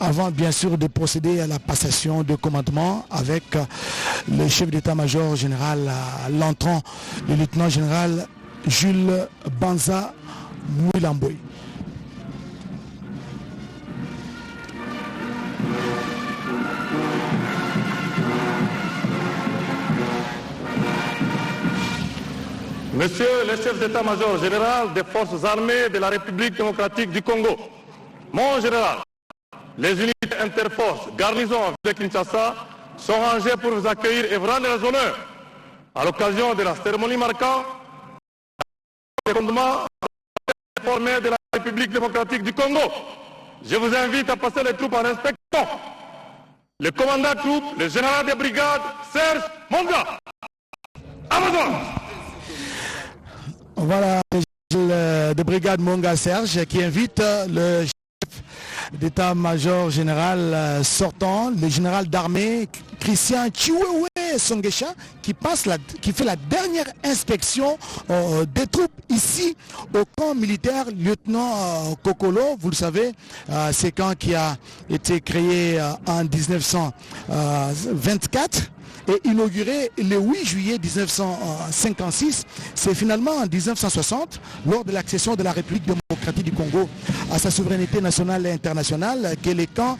avant bien sûr de procéder à la passation de commandement avec le chef d'état-major général, l'entrant, le lieutenant général Jules Banza Mouilamboy. Monsieur le chef d'état-major général des forces armées de la République démocratique du Congo, mon général, les unités interforces garnison de Kinshasa sont rangées pour vous accueillir et vous rendre les honneurs à l'occasion de la cérémonie marquant le fondement formé de la République démocratique du Congo. Je vous invite à passer les troupes en inspection. Le commandant de troupes, le général des brigades, Serge Monga. Amazon. Voilà le de brigade Monga Serge qui invite le chef d'état-major général sortant, le général d'armée Christian Chiwewe Songesha qui fait la dernière inspection des troupes ici au camp militaire lieutenant Kokolo. Vous le savez, c'est camp qui a été créé en 1924 et inauguré le 8 juillet 1956. C'est finalement en 1960, lors de l'accession de la République démocratique du Congo à sa souveraineté nationale et internationale, que les camps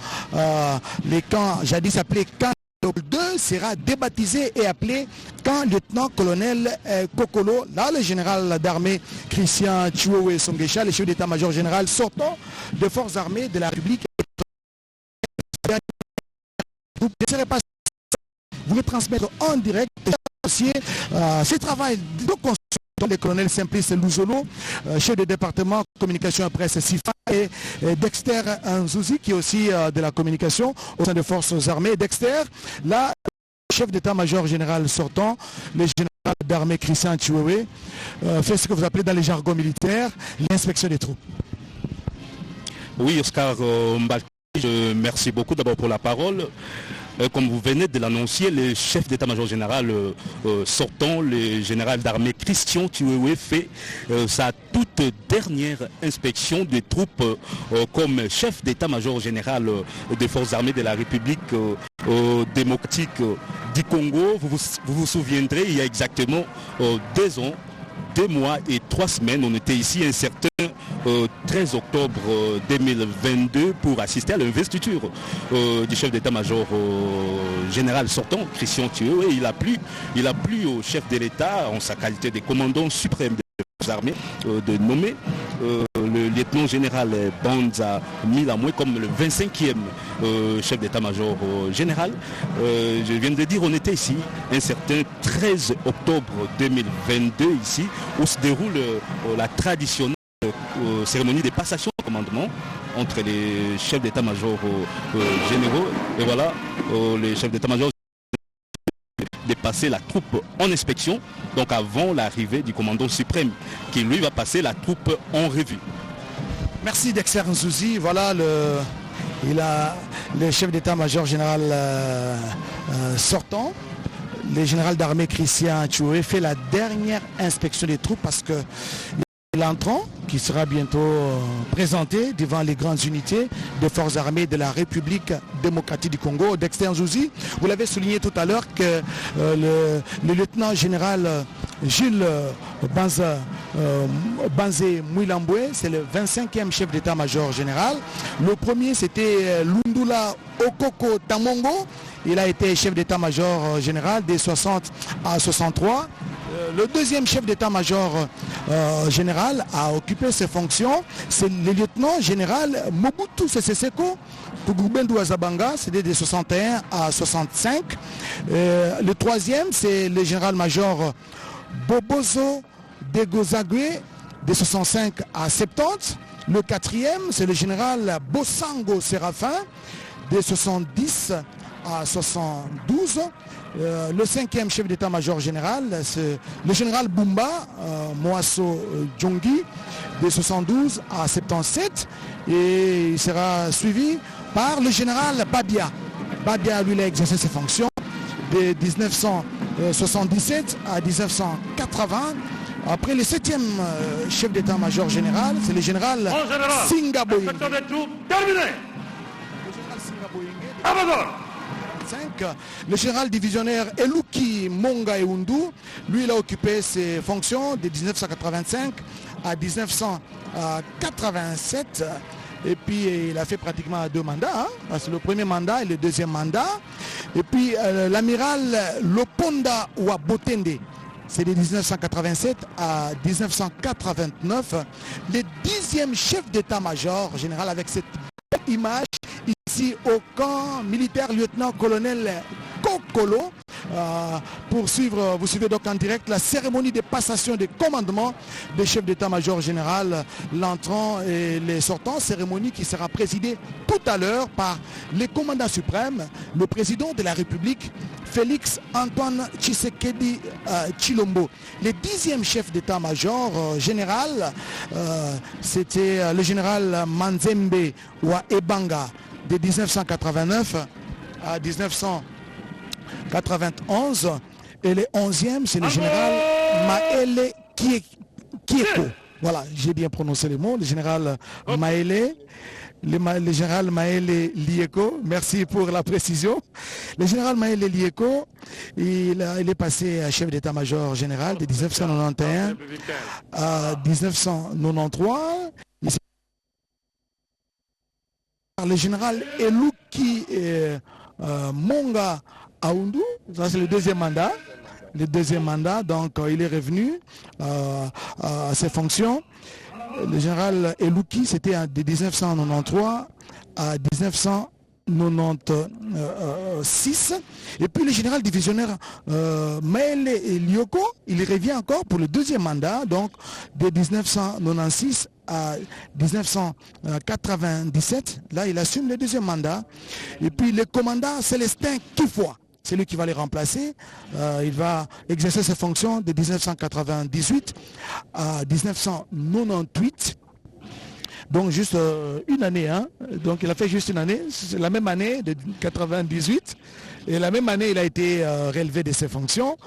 jadis appelés camp 2 sera débaptisé et appelé camp lieutenant-colonel Kokolo. Là, le général d'armée Christian Chiwewe Songesha, le chef d'état-major général sortant des forces armées de la République. Vous ne serez pas vous le transmettre en direct ce travail de construction des colonels Simplice Louzolo, chef de département communication et presse SIFA, et Dexter Nzouzi qui est aussi de la communication au sein des forces armées. Dexter, là, chef d'état-major général sortant, le général d'armée Christian Chiwewe, fait ce que vous appelez dans les jargons militaires l'inspection des troupes. Oui, Oscar Mbalki, merci beaucoup d'abord pour la parole. Comme vous venez de l'annoncer, le chef d'état-major général sortant, le général d'armée Christian Chiwewe, fait sa toute dernière inspection des troupes comme chef d'état-major général des forces armées de la République démocratique du Congo. Vous vous souviendrez, il y a exactement 2 ans, 2 mois et 3 semaines, on était ici un certain 13 octobre 2022 pour assister à l'investiture du chef d'état-major général sortant, Christian Chiwewe. Il a plu au chef de l'État, en sa qualité de commandant suprême des forces armées, de nommer le lieutenant général Banza Mouilamboy comme le 25e chef d'état-major général. Je viens de dire, on était ici un certain 13 octobre 2022 ici, où se déroule la traditionnelle cérémonie de passation de commandement entre les chefs d'état-major généraux. Et voilà, les chefs d'état-major de passer la troupe en inspection, donc avant l'arrivée du commandant suprême qui lui va passer la troupe en revue. Merci Dexter Nzouzi. Voilà le chef d'état-major général sortant. Le général d'armée Christian Chiwewe fait la dernière inspection des troupes parce que l'entrant qui sera bientôt présenté devant les grandes unités des forces armées de la République démocratique du Congo. Dexter Nzouzi, vous l'avez souligné tout à l'heure que le lieutenant général Jules Banza Mouilamboy, c'est le 25e chef d'état-major général. Le premier, c'était Lundula Okoko Tamongo. Il a été chef d'état-major général des 60 à 63. Le deuxième chef d'état-major général a occupé ses fonctions, c'est le lieutenant général Mobutu Sese Seko Tugubendou Azabanga, c'était de 61 à 65. Le troisième, c'est le général-major Bobozo Degozagwe, de 65 à 70. Le quatrième, c'est le général Bosango Séraphin, de 70 à 72. Le cinquième chef d'état-major général, c'est le général Bumba Moasso Djongi, de 72 à 77. Et il sera suivi par le général Babia. Babia, lui, a exercé ses fonctions de 1977 à 1980. Après le septième chef d'état-major général, c'est le général Singaboy. Amazon. Le général divisionnaire Eluki Monga Eundu, lui il a occupé ses fonctions de 1985 à 1987 et puis il a fait pratiquement 2 mandats, hein, c'est le premier mandat et le deuxième mandat. Et puis l'amiral Loponda Wabotende, c'est de 1987 à 1989, le 10e chef d'état-major général avec cette belle image ici au camp militaire lieutenant-colonel Kokolo. Pour suivre, vous suivez donc en direct la cérémonie de passation des commandements des chefs d'état-major général, l'entrant et les sortants, cérémonie qui sera présidée tout à l'heure par le commandant suprême, le président de la République, Félix Antoine Tshisekedi Tshilombo. Le 10e chef d'état-major général, c'était le général Manzembe Wa Ebanga de 1989 à 1991, et le 11e c'est le général Maele Kieko. Voilà, j'ai bien prononcé les mots, le général Maele. Le général Maele Lieko, merci pour la précision. Le général Maele Lieko, il est passé à chef d'état-major général de 1991 à 1993. Le général Eluki Monga Aoundou, ça c'est le deuxième mandat. Le deuxième mandat, donc il est revenu à ses fonctions. Le général Eluki, c'était de 1993 à 1996. Et puis le général divisionnaire Maele Lioko, il revient encore pour le deuxième mandat, donc de 1996 à 1997. Là, il assume le deuxième mandat. Et puis le commandant Célestin Kifoua, c'est lui qui va les remplacer. Il va exercer ses fonctions de 1998 à 1998. Donc juste une année. Hein. Donc il a fait juste une année. C'est la même année de 98. Et la même année, il a été relevé de ses fonctions.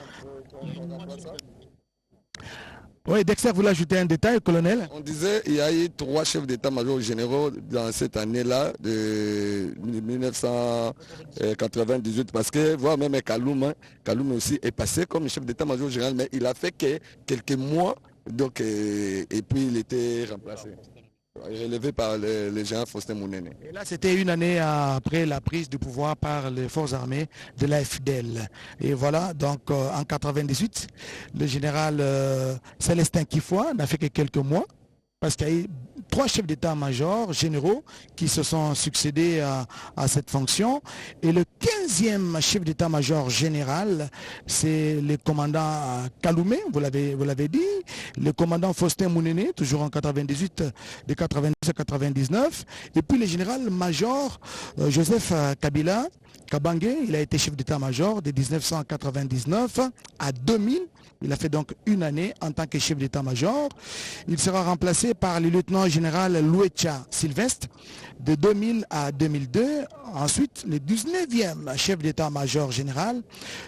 Oui, Dexter voulait ajouter un détail, colonel. On disait qu'il y a eu 3 chefs d'état-major généraux dans cette année-là, de 1998, parce que, voire même Kaloum aussi est passé comme chef d'état-major général, mais il a fait que quelques mois, donc, et puis il était remplacé, relevé par le général Faustin Mounene. Et là, c'était une année après la prise du pouvoir par les forces armées de la FDL. Et voilà, donc en 98, le général Célestin Kifoua n'a fait que quelques mois, parce qu'il y a eu 3 chefs d'état-major généraux qui se sont succédés à cette fonction. Et le 15e chef d'état-major général, c'est le commandant Kaloumé, vous l'avez dit, le commandant Faustin Mounene, toujours en 98, de 90 à 99, et puis le général-major Joseph Kabila Kabange, il a été chef d'état-major de 1999 à 2000. Il a fait donc une année en tant que chef d'état-major. Il sera remplacé par le lieutenant-général Louecha Sylvestre de 2000 à 2002. Ensuite, le 19e chef d'état-major général,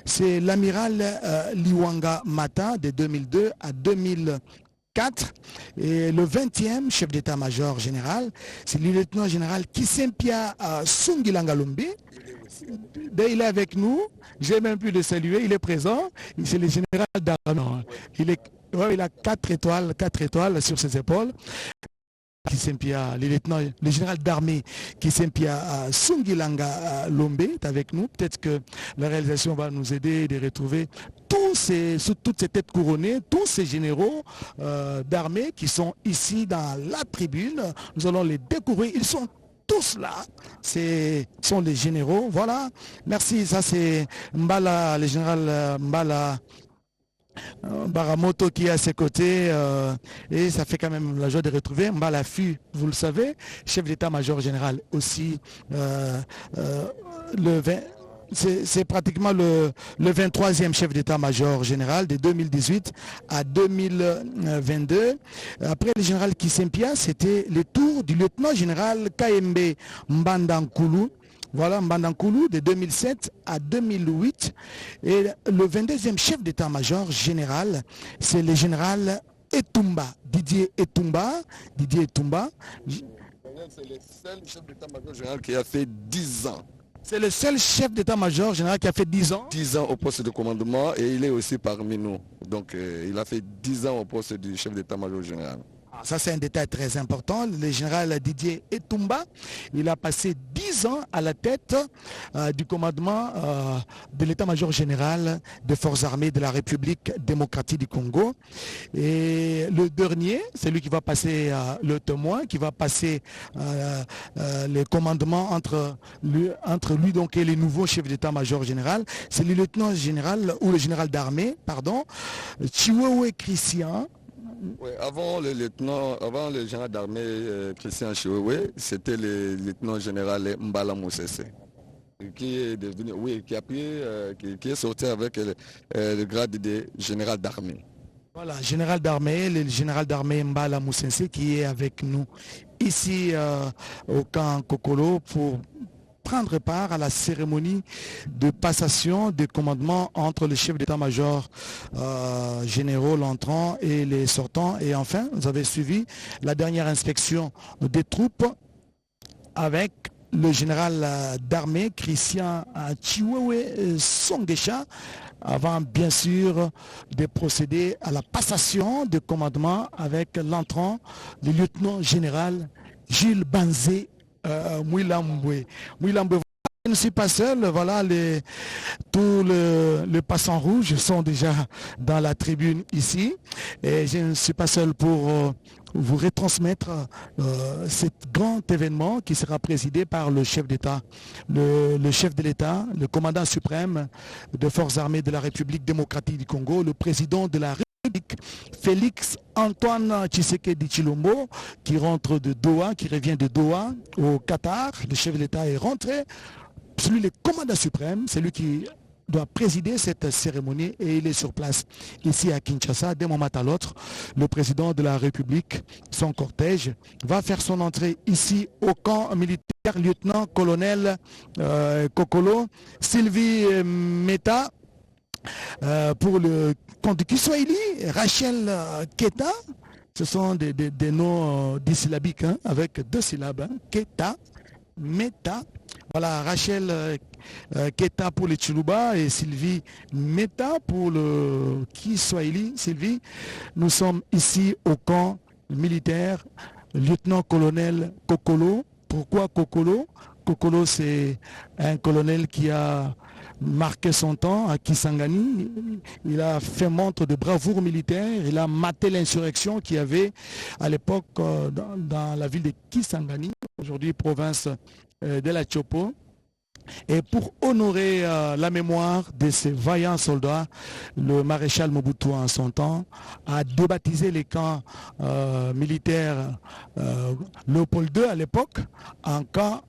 c'est l'amiral Liwanga Mata de 2002 à 2004. Et le 20e chef d'état-major général, c'est le lieutenant-général Kisempia Sungilangalumbi. Il est avec nous, j'ai même pu le saluer, il est présent, c'est le général d'armée. Il a 4 étoiles sur ses épaules. Le général d'armée Kisempia Sungilanga Lombe est avec nous. Peut-être que la réalisation va nous aider de retrouver toutes ces têtes couronnées, tous ces généraux d'armée qui sont ici dans la tribune. Nous allons les découvrir. Ils sont tous là, sont les généraux, voilà. Merci, ça c'est Mbala, le général Mbala Baramoto qui est à ses côtés, et ça fait quand même la joie de retrouver Mbala Fu, vous le savez, chef d'état-major général aussi, c'est pratiquement le 23e chef d'état-major général de 2018 à 2022. Après le général Kisempia, c'était le tour du lieutenant-général Kaembe Mbandankoulou. Voilà, Mbandankoulou de 2007 à 2008. Et le 22e chef d'état-major général, c'est le général Etumba, Didier Etumba. c'est le seul chef d'état-major général qui a fait 10 ans. C'est le seul chef d'état-major général qui a fait 10 ans. 10 ans au poste de commandement et il est aussi parmi nous. Donc il a fait 10 ans au poste du chef d'état-major général. Ça, c'est un détail très important. Le général Didier Etumba, il a passé 10 ans à la tête du commandement de l'état-major général des forces armées de la République démocratique du Congo. Et le dernier, c'est lui qui va passer le témoin, qui va passer les commandements entre lui donc, et les nouveaux chefs d'état-major général. C'est le lieutenant général, ou le général d'armée, pardon, Chiwewe Christian. Oui, avant le général d'armée Christian Chiwewe, c'était le lieutenant général Mbala Moussese, qui est devenu, qui est sorti avec le grade de général d'armée. Voilà, général d'armée, le général d'armée Mbala Moussese qui est avec nous ici au camp Kokolo pour prendre part à la cérémonie de passation de commandement entre les chefs d'état-major généraux, l'entrant et les sortants. Et enfin, vous avez suivi la dernière inspection des troupes avec le général d'armée Christian Chiwewe Songesha, avant bien sûr de procéder à la passation de commandement avec l'entrant, le lieutenant général Gilles Banzé Mwilambwe. Je ne suis pas seul, voilà, tous les passants rouges sont déjà dans la tribune ici. Et je ne suis pas seul pour vous retransmettre cet grand événement qui sera présidé par le chef d'État, le chef de l'État, le commandant suprême des forces armées de la République démocratique du Congo, le président de la République, Félix Antoine Tshisekedi Tshilombo, qui rentre de Doha, qui revient de Doha au Qatar. Le chef de l'État est rentré. Celui le commandant suprême, c'est lui qui doit présider cette cérémonie et il est sur place ici à Kinshasa. D'un moment à l'autre, le président de la République, son cortège, va faire son entrée ici au camp militaire, lieutenant-colonel Kokolo, Sylvie Meta, pour le compte de Kiswahili, Rachel Keta, ce sont des noms dissyllabiques hein, avec 2 syllabes, hein, Keta, Meta. Voilà, Rachel Keta pour le Tshuluba et Sylvie Meta pour le Kiswahili. Sylvie, nous sommes ici au camp militaire, lieutenant-colonel Kokolo. Pourquoi Kokolo? Kokolo, c'est un colonel qui a marqué son temps à Kisangani. Il a fait montre de bravoure militaire. Il a maté l'insurrection qu'il y avait à l'époque dans la ville de Kisangani, aujourd'hui province de la Tchopo. Et pour honorer la mémoire de ces vaillants soldats, le maréchal Mobutu en son temps a débaptisé les camps militaires Léopold II à l'époque en camp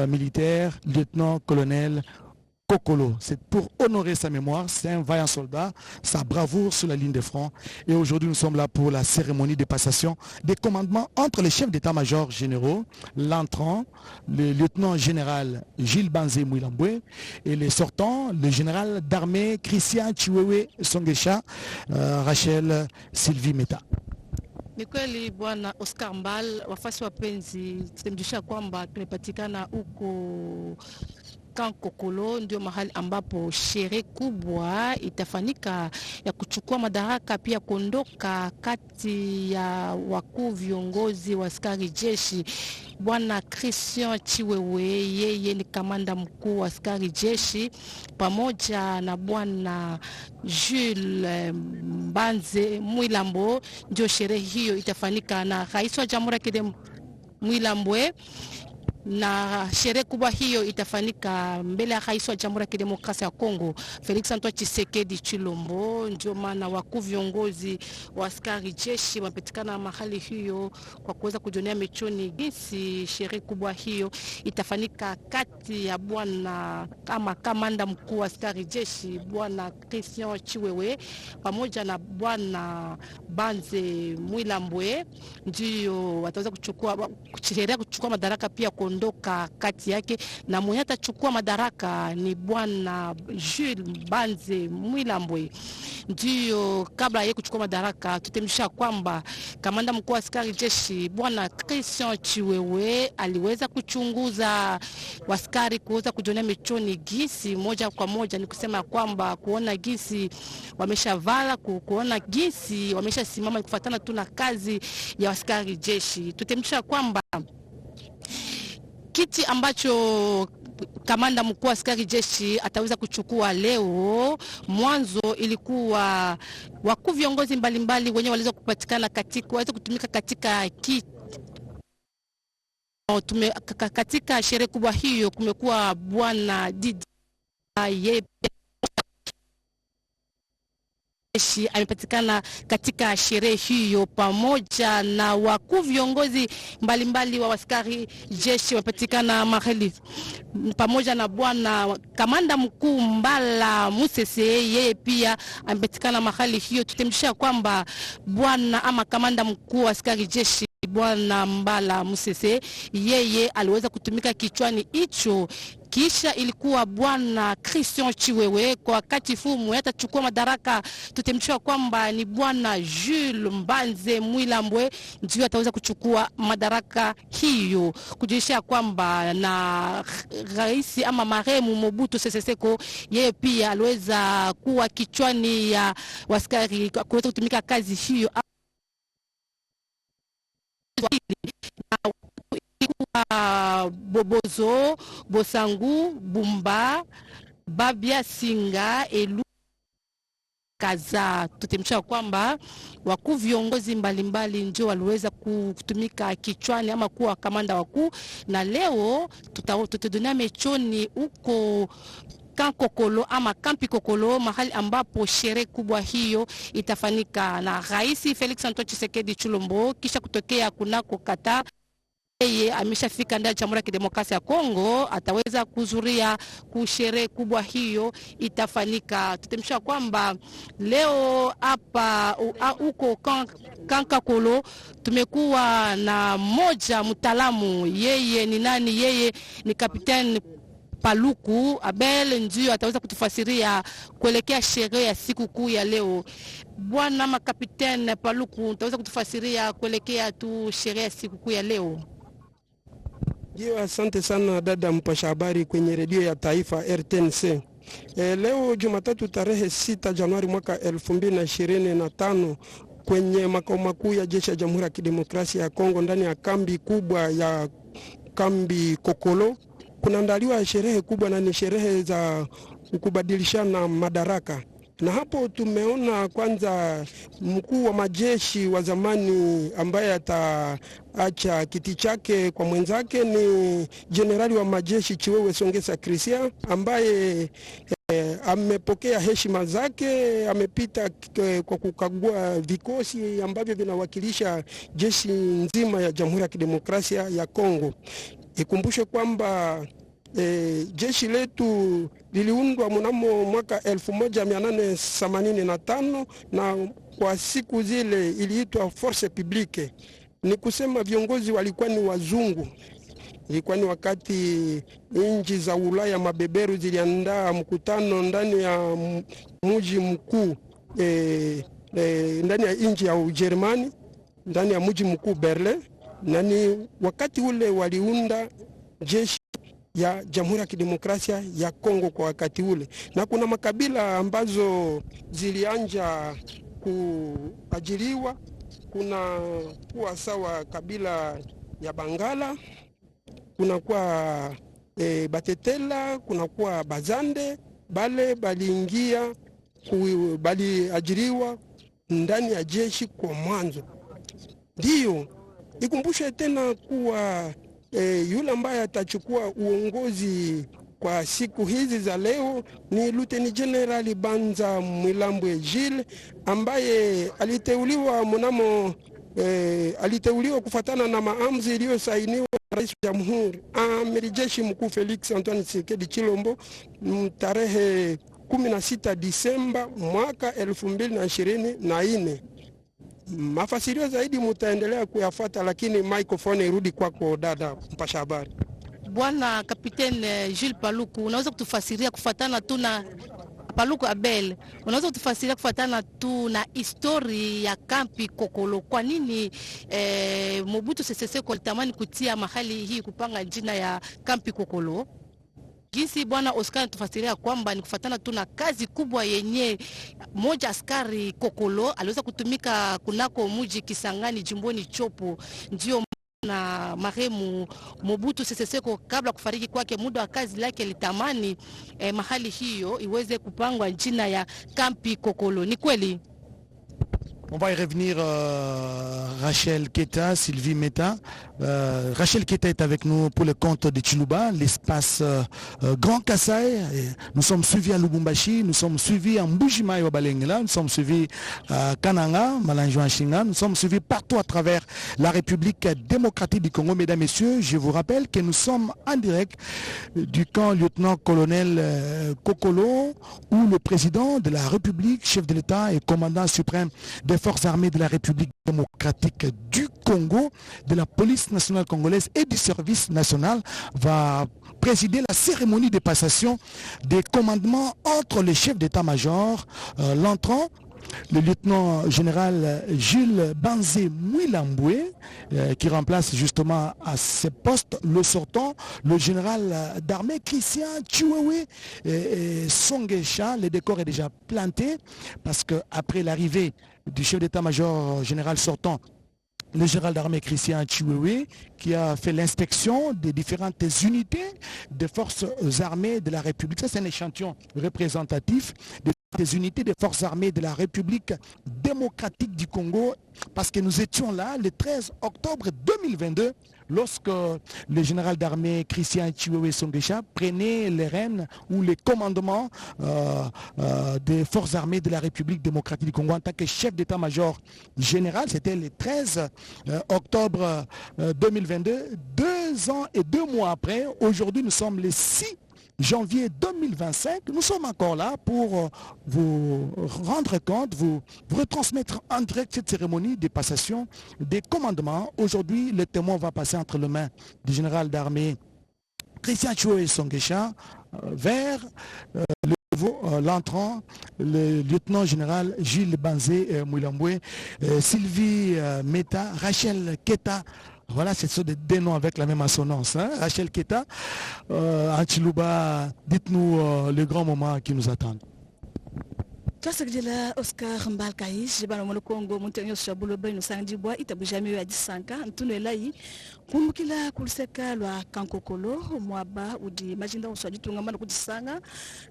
militaire lieutenant-colonel Kokolo. C'est pour honorer sa mémoire, c'est un vaillant soldat, sa bravoure sur la ligne de front. Et aujourd'hui, nous sommes là pour la cérémonie de passation des commandements entre les chefs d'état-major généraux, l'entrant, le lieutenant général Gilles Banzé Mwilambwe, et les sortants, le général d'armée Christian Chiwewe Songesha, Rachel Sylvie Meta. Ni kweli bwana Oscar Mbal, wafasi wapenzi, tutamjulisha kwamba tumepatikana huko Kokolo, ndio mahali ambapo sherehe kubwa itafanyika ya kuchukua madaraka pia kuondoka kati ya wakuu viongozi wa askari jeshi. Bwana Christian Chiwewe, yeye ni kamanda mkuu wa askari jeshi, pamoja na bwana Jules Banze Mwilambo. Ndio sherehe hiyo itafanyika na rais wa Jamhuri ya Kidemokrasia Mwilambwe, na sherehe kubwa hiyo itafanyika mbele ya rais wa Jamhuri ya Kidemokrasia ya Kongo Felix Antoine Tshisekedi Tshilombo. Ndio maana wakuu viongozi wa askari jeshi wamepatikana mahali hiyo kwa kuweza kujionea mechoni jinsi sherehe kubwa hiyo itafanyika kati ya bwana kama kamanda mkuu wa askari jeshi bwana Christian Chiwewe pamoja na bwana Banze Mwilambwe. Ndio wataweza kuchukua madaraka pia ataondoka kati yake, na mwenye atachukua madaraka ni bwana Jules Banze Mwilambwe. Ndio kabla yeye kuchukua madaraka, tutemsha kwamba kamanda mkuu wa askari jeshi bwana Christian Chiwewe aliweza kuchunguza waskari kuweza kujionea michoni gisi moja kwa moja, ni kusema kwamba kuona gisi wameshavala, kuona gisi wameshasimama kufuatana tu na kazi ya askari jeshi. Tutemsha kwamba kiti ambacho kamanda mkuu wa askari jeshi ataweza kuchukua leo, mwanzo ilikuwa wakuu viongozi mbalimbali wenye waliweza kupatikana waweza kutumika katika katika sherehe kubwa hiyo. Kumekuwa bwana Didi jeshi amepatikana katika sherehe hiyo, pamoja na wakuu viongozi mbalimbali wa askari jeshi wamepatikana mahali, pamoja na bwana kamanda mkuu Mbala Musese, yeye pia amepatikana mahali hiyo. Tutemshia kwamba bwana ama kamanda mkuu wa askari jeshi bwana Mbala Musese yeye aliweza kutumika kichwani hicho. Kisha ilikuwa bwana Christian Chiwewe, kwa wakati fumu atachukua madaraka. Tutemshia kwamba ni bwana Jules Mbanze Mwilambwe ndio ataweza kuchukua madaraka hiyo, kujulisha kwamba na rais ama marehemu Mobutu Sese Seko yeye pia aliweza kuwa kichwani ya waskari kuweza kutumika kazi hiyo. Bobozo, Bosangu, Bumba, Babia Singa, Elu Kaza. Tutemsha kwamba wakuu viongozi mbalimbali ndio waliweza kutumika kichwani ama kuwa kamanda wakuu, na leo tutadonia mechoni huko Kankokolo ama Kampi Kokolo, mahali ambapo sherehe kubwa hiyo itafanyika na Rais Felix Antoine Tshisekedi Chilombo. Kisha kutokea kunako Qatar, yeye ameshafika ndani ya Jamhuri ya Kidemokrasia ya Kongo, ataweza kuzuria kusherehe kubwa hiyo itafanyika. Tutemsha kwamba leo hapa huko Kankokolo tumekuwa na moja mtaalamu. Yeye ni nani? Yeye ni Kapiteni Paluku Abel, ndio ataweza kutufasiria kuelekea sherehe ya siku kuu ya leo. Bwana Makapiteni Paluku, utaweza kutufasiria kuelekea tu sherehe ya siku kuu ya leo? Ndio, asante sana dada mpasha habari kwenye redio ya taifa RTNC. Leo Jumatatu tarehe 6 Januari mwaka 2025 kwenye makao makuu ya jeshi ya Jamhuri ya Kidemokrasia ya Kongo ndani ya kambi kubwa ya Kambi Kokolo kunaandaliwa sherehe kubwa, na ni sherehe za kubadilishana madaraka. Na hapo tumeona kwanza mkuu wa majeshi wa zamani ambaye ataacha kiti chake kwa mwenzake ni jenerali wa majeshi Chiwewe Songesa Christian, ambaye amepokea heshima zake. Amepita kwa kukagua vikosi ambavyo vinawakilisha jeshi nzima ya Jamhuri ya Kidemokrasia ya Kongo. Ikumbushe kwamba jeshi letu liliundwa mnamo mwaka 1885 na kwa siku zile iliitwa Force Publique. Ni kusema viongozi walikuwa ni wazungu. Ilikuwa ni wakati nchi za Ulaya mabeberu ziliandaa mkutano ndani ya mji mkuu ndani ya nchi ya Ujerumani, ndani ya mji mkuu Berlin, na ni wakati ule waliunda jeshi ya Jamhuri ya Kidemokrasia ya Kongo kwa wakati ule. Na kuna makabila ambazo zilianja kuajiriwa. Kuna kuwa sawa kabila ya Bangala, kuna kuwa Batetela, kuna kuwa Bazande, bale baliingia baliajiriwa ndani ya jeshi kwa mwanzo. Ndio ikumbushe tena kuwa yule ambaye atachukua uongozi kwa siku hizi za leo ni Luteni General Banza Mwilambwe Jules, ambaye aliteuliwa aliteuliwa kufuatana na maamuzi iliyosainiwa na Rais wa Jamhuri Amiri Jeshi Mkuu Felix Antoine Tshisekedi Chilombo tarehe 16 Disemba mwaka 2024. Mafasirio zaidi mutaendelea kuyafuata, lakini microphone irudi kwako dada mpasha habari. Bwana Kapiteni Jules Paluku, unaweza kutufasiria kufuatana tu na Paluku Abel, unaweza kutufasiria kufuatana tu na histori ya kampi Kokolo, kwa nini Mobutu Sese Seko alitamani kutia mahali hii kupanga jina ya kampi Kokolo? Jinsi bwana Oscar tufasiria kwamba ni kufuatana tu na kazi kubwa yenye moja askari Kokolo aliweza kutumika kunako muji Kisangani jimboni Chopo, ndio na marehemu Mobutu Sese Seko kabla kufariki kwake, muda wa kazi lake litamani mahali hiyo iweze kupangwa jina ya kampi Kokolo. Ni kweli? On va y revenir, Rachel Keta, Sylvie Meta. Rachel Keta est avec nous pour le compte de Chiluba, l'espace Grand Kasaï. Nous sommes suivis à Lubumbashi, nous sommes suivis à Mbujimaï Balengela, nous sommes suivis à Kananga, Malanjouan Chinga, nous sommes suivis partout à travers la République démocratique du Congo. Mesdames, Messieurs, je vous rappelle que nous sommes en direct du camp lieutenant-colonel Kokolo, où le président de la République, chef de l'État et commandant suprême des forces armées de la République démocratique du Congo, de la police nationale congolaise et du service national va présider la cérémonie de passation des commandements entre les chefs d'état-major, l'entrant, le lieutenant général Jules Banzé Mouilamboué, qui remplace justement à ce poste le sortant, le général d'armée Christian Chiwewe Songesha. Le décor est déjà planté parce qu'après l'arrivée du chef d'état-major général sortant, le général d'armée Christian Chiwewe, qui a fait l'inspection des différentes unités des forces armées de la République. Ça, c'est un échantillon représentatif des unités des forces armées de la République démocratique du Congo, parce que nous étions là le 13 octobre 2022, lorsque le général d'armée Christian Chiwewe Songesha prenait les rênes ou les commandements des forces armées de la République démocratique du Congo en tant que chef d'état-major général. C'était le 13 octobre 2022, 2 ans et 2 mois après. Aujourd'hui, nous sommes le 6 janvier 2025, nous sommes encore là pour vous rendre compte, vous retransmettre en direct cette cérémonie de passation des commandements. Aujourd'hui, le témoin va passer entre les mains du général d'armée Christian Chiwewe Songesha vers l'entrant, le lieutenant général Gilles Banzé Mouilamboué, Sylvie Meta, Rachel Keta. Voilà, c'est ça des noms avec la même assonance. Hein? Rachel Keta, Antilouba, dites-nous le grand moment qui nous attend. Twasagila Oscar Mbalkai jibana mu Kongo muntenyo shabulo beno sangibwa itabujami ya disanka ntuno elayi kumukila kuliseka lwa kankokolo mwaba udi majinda uswajitunga mana kudisanga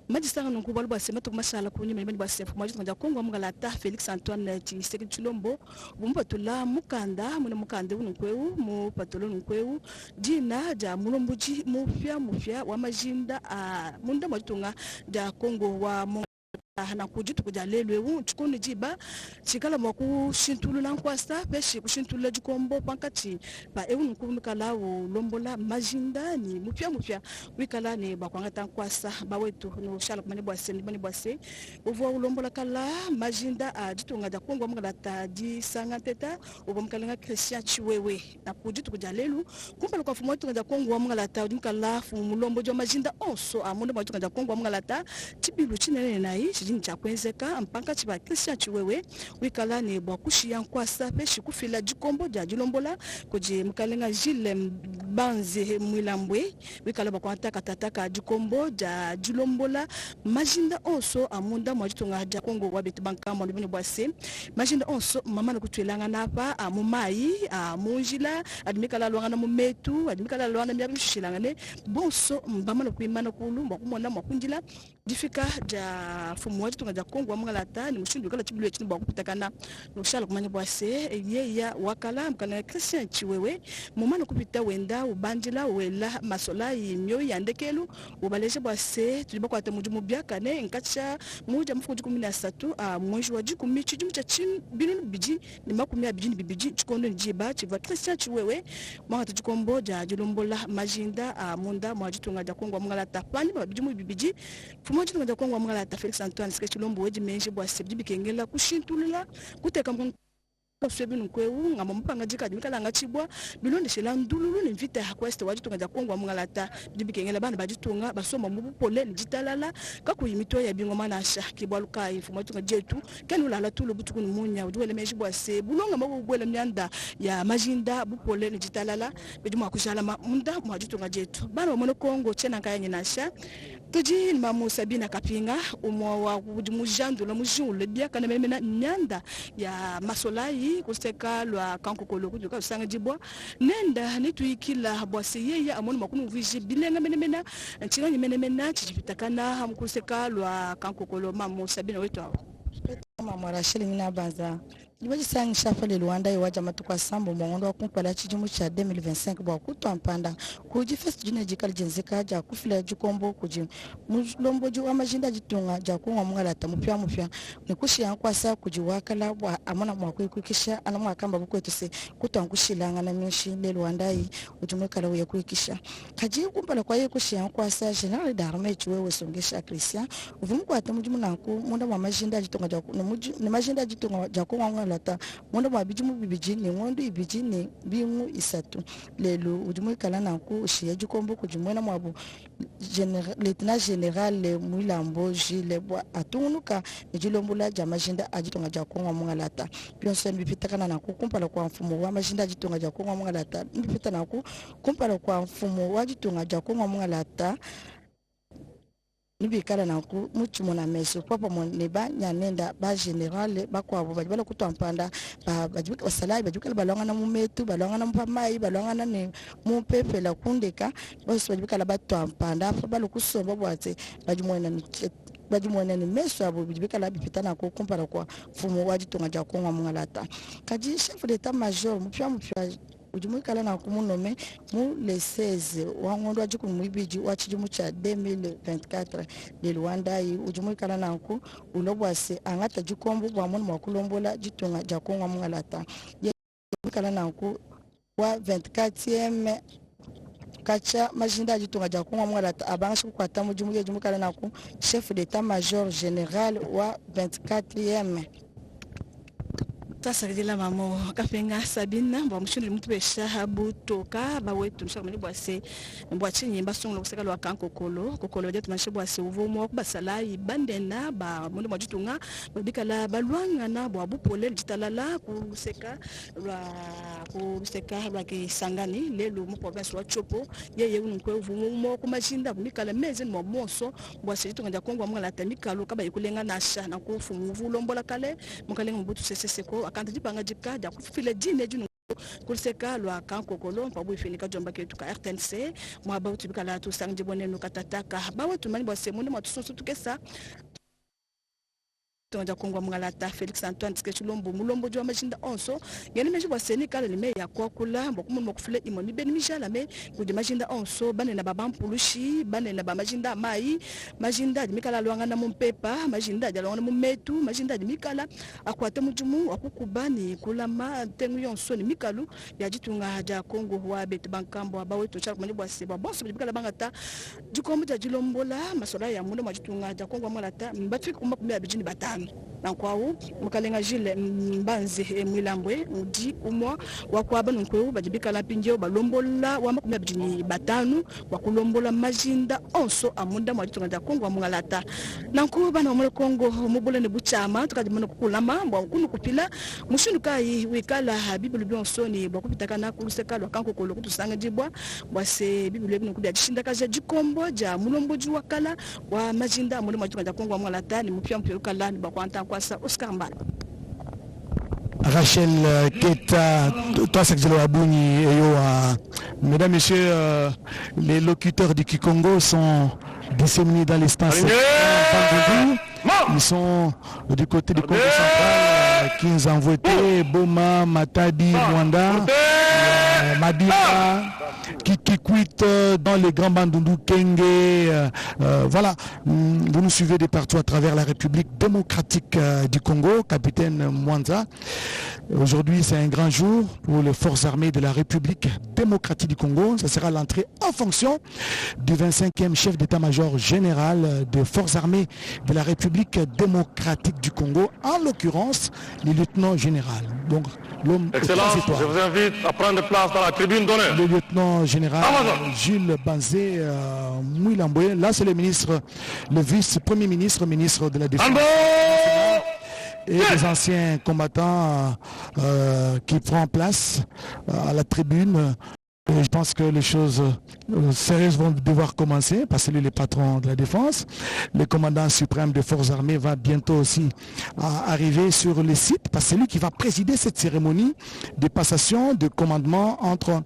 majisanga nkuba lwa sema tukumashala kunyi mali bwa sefu majinda nja Kongo mugalata Felix Antoine Tshisekedi Tshilombo bumpatula mukanda muna mukande unkweu mu patolo unkweu dina ja mulombuji mufya wa majinda munda majitunga ja Kongo wa na kujitu kujalelwe wu chikoni jiba chikala mwaku shintulula nkwasa peshi kushintulula jikombo pankati pa ewu nkumukala wu lombola majinda ni mupya wikala ni bakwanga tankwasa bawetu no shala kumani bwase ni bani bwase uvu ulombola kala majinda jitunga ja Kongo mukalata di sanganteta uvu mkalenga Christian Chiwewe na kujitu kujalelu kumpala kwa fumo tunga ja Kongo mukalata udimkala fu mulombo jo majinda onso amonde mwa tunga ja Kongo mukalata chibilu chinene nai jini chakwenzeka mpaka chiba Christian Chiwewe wikala ni bwakushi yankwasa peshi kufila jikombo ja jilombola koje mkalenga Gilles Banzé Mouilamboué wikala bakwanta katataka jikombo ja jilombola majinda onso amunda mwajitunga ja Kongo wabetu bankamba libini bwase majinda onso mama na kutwelanga napa mumayi munjila adimikala lwanga mu metu adimikala lwanga mya bishilanga ne bonso mbama na kuimana kulu mwakumona mwakunjila difika ja fumu tunga ja Kongo mugalata ni mushindu kala chibilu chini bakupitakana no shala kumanya bwase yeya wakala mkala Christian Chiwewe mumana kupita wenda ubanjila wela masola yimyo yandekelu ubaleje bwase tulibakwata mujumu byakane nkacha muja mfuko 13 mwezi wa 10 chijumu cha chini binu biji ni makumi ya bijini bibiji chikondo njiba chiva Christian Chiwewe mwata chikombo ja jilombola majinda munda mwajitunga ja Kongo mugalata pani babijumu bibiji fumo chitunga ja Kongo mugalata Felix Antoine Tshisekedi Tshilombo weji menje bwa sebji bikengela kushintulula kuteka Febi nkweu ngama mpanga jika dimikala ngachibwa bilonde shela ndululu ni vita hakweste wajitunga ja Kongo mungalata dibikengela bana bajitunga basoma mubu pole jitalala kaku yimito ya bingoma na sha kibwaluka ifuma tunga jetu kenula la tulo butuku munya udwele mejibwa se bulonga mabugwele myanda ya majinda bupole jitalala bejuma kushala munda mwajitunga jetu bana mono Kongo chena kaya nyinasha tuji mamu Sabina Kapinga umwa wa mujandu la mujule dia kana memena nyanda ya masolai kuseka lwa kankokolo kujuka usanga jibwa nenda nituikila bwase yeye amoni makunu viji bilenga menemena nchiranye menemena chijipitakana kuseka lwa kankokolo mamu Sabina wetu hao mama Rachel mina banza Iwaji sang shafale Luanda iwaja matuka sambo mwangondo wa kumpala chijimu cha 2025 bwa kutu mpanda kuji fest jine jikali jenzika ja kufila jukombo kuji mulombo ju wa majinda jitunga ja kuwa mungalata mupya nikushi yankwa saa kuji wakala wa amona mwakwe kuikisha ana mwakamba bukwetu se kutu ankushilanga na minshi le Luanda yi ujumweka lawe ya kuikisha kaji kumpala kwa ye kushi yankwa saa general d'armée chuwewe songesha Christian uvimuku ate mujimu nanku munda wa majinda jitunga ja ni majinda jitunga ja kuwa lata mwendo mwa bijimu bibiji ni ngondo ibiji ni bingu isatu lelo ujumu kala nanku shiya jukombo kujumwena mwabu lieutenant general Mwilambo Jile bwa atunuka nijilombola ja majinda ajitonga ja Kongo mungalata pionso bipitakana nanku kumpala kwa mfumo wa majinda ajitonga ja Kongo mungalata bipita nanku kumpala kwa mfumo wa ajitonga ja Kongo mungalata nibikala nanku muchimona meso papa moneba nyanenda ba general bakwabo bajibala kutwampanda bajibika basalai bajibika balonga na mumetu balonga na mpamai balonga na ne mupepe la kundeka bose bajibika la batwampanda afa balokusomba bwate bajimona ni meso abo bajibika la bipitana ko kumpara kwa fumo wajitonga ja Kongo mungalata kaji chef d'état major mupya ujumukala na kumunome mu le 16 wangondo ajiku mwibiji wachijimu cha 2024 de Luanda yi ujumukala na ku ulobwase angata jikombo bwa munu mwakulombola jitunga ja Kongo mungalata ujumukala na ku wa 24e kacha majinda jitunga ja Kongo mungalata abangashi kukwata mujimu ujumukala na ku chef d'état major général wa 24e Tasa kidila mamo Kapinga Sabina bwa mshuni mtu besha butoka bawetu mshaka bwase mbwachi nyimba songo kuseka lwa kankokolo kokolo jetu mashe bwase uvomo basalai bandena ba mundu mwajitunga babikala balwanga na bwa bupole jitalala kuseka lwa kisangani lelo mu province wa Chopo yeye unkwe uvomo kumajinda kumikala meze ni moso bwase jitunga ja Kongo mungalata mikalo kaba ikulenga nasha na kufumu vulombola kale mukalenga mbutu seseseko akanta jipanga jipka ja kufile jine junu kuliseka lwa kankokolo mpabu ifinika jomba ketu ka RTNC mwaba utubika la tu sangi boneno katataka bawe tumani bwa semunde matusoso tukesa tonja Kongo mungalata Felix Antoine Tsikechulombo mulombo jwa majinda onso yene meji bwa senika le me ya kwakula mbokumu mokufile imoni beni mijala me kudi majinda onso bane na baba mpulushi bane na ba majinda mai majinda dimikala lwanga na mumpepa majinda ja lwanga na mumetu majinda dimikala akwate mujumu akukubani kulama tengu yonso ni mikalu ya jitunga ja Kongo wa betu bankambo abawe to cha kumani bwa seba bonso dimikala bangata jikombo ja jilombola masola ya mundu majitunga ja Kongo mungalata mbafika kumakumya bijini batano na kwao mukalenga Jile Mbanzi Mwilambwe udi umwa wakwaba nkweu bajibika la pinjeo balombola wa makumya bijini batanu wakulombola majinda onso amunda mwajitunga ja Kongo mungalata na nkuba na mwele Kongo mubule ne buchama tukajimana kukulama mbwa kunu kupila mushindu kai wikala bibulu byonso ni bwa kupitaka na kuluseka lwa kankokolo kutusanga jibwa bwase bibulu bino kubya jishinda kaja jikombo ja mulombo juwa kala wa majinda amunda mwajitunga ja Kongo mungalata ni mupya kala ni bakwanta kwasa Oscar Mbala Rachel Keta, toi c'est que mesdames, messieurs, les locuteurs du Kikongo sont disséminés dans l'espace. Ils sont du côté du Congo central, qui nous ont voté, Boma, Matadi, Mwanda, Madira, Kikikwit dans les grands bandundu Kenge. Voilà, vous nous suivez de partout à travers la République démocratique du Congo, capitaine Mwanza. Aujourd'hui, c'est un grand jour pour les forces armées de la République démocratique du Congo. Ce sera l'entrée en fonction du 25e chef d'état-major général des forces armées de la République démocratique du Congo, en l'occurrence, le lieutenant général. Donc, l'homme Excellence, je vous invite à prendre place dans la tribune d'honneur. Le lieutenant général Jules Banzé Mouilamboué. Là, c'est le vice-premier ministre, ministre de la Défense. Et les anciens combattants qui prennent place à la tribune. Je pense que les choses sérieuses vont devoir commencer parce que lui, le patron de la défense, le commandant suprême des forces armées va bientôt aussi arriver sur le site parce que c'est lui qui va présider cette cérémonie de passation de commandement entre...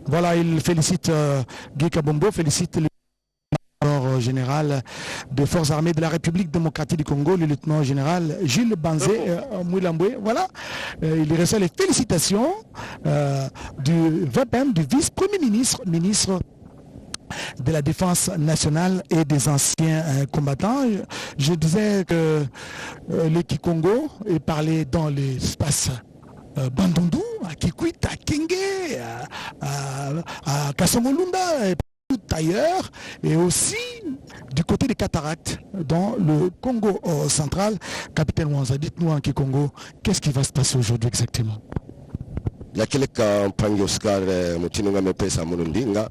Voilà, il félicite Guy Kabombo, félicite le général des forces armées de la République démocratique du Congo, le lieutenant général Jules Banzé Mouilamboué. Voilà, il reçoit les félicitations du VPM, du vice-premier ministre, ministre de la Défense nationale et des anciens combattants. Je disais que le Kikongo est parlé dans l'espace Bandundu, à Kikwit, à Kenge, à Kasongolunda, et ailleurs, et aussi du côté des cataractes dans le Congo central. Capitaine Wanza, dites-nous en Kikongo, qu'est-ce qui va se passer aujourd'hui exactement? Lakini mpango Oscar Mutinunga mepesa munundinga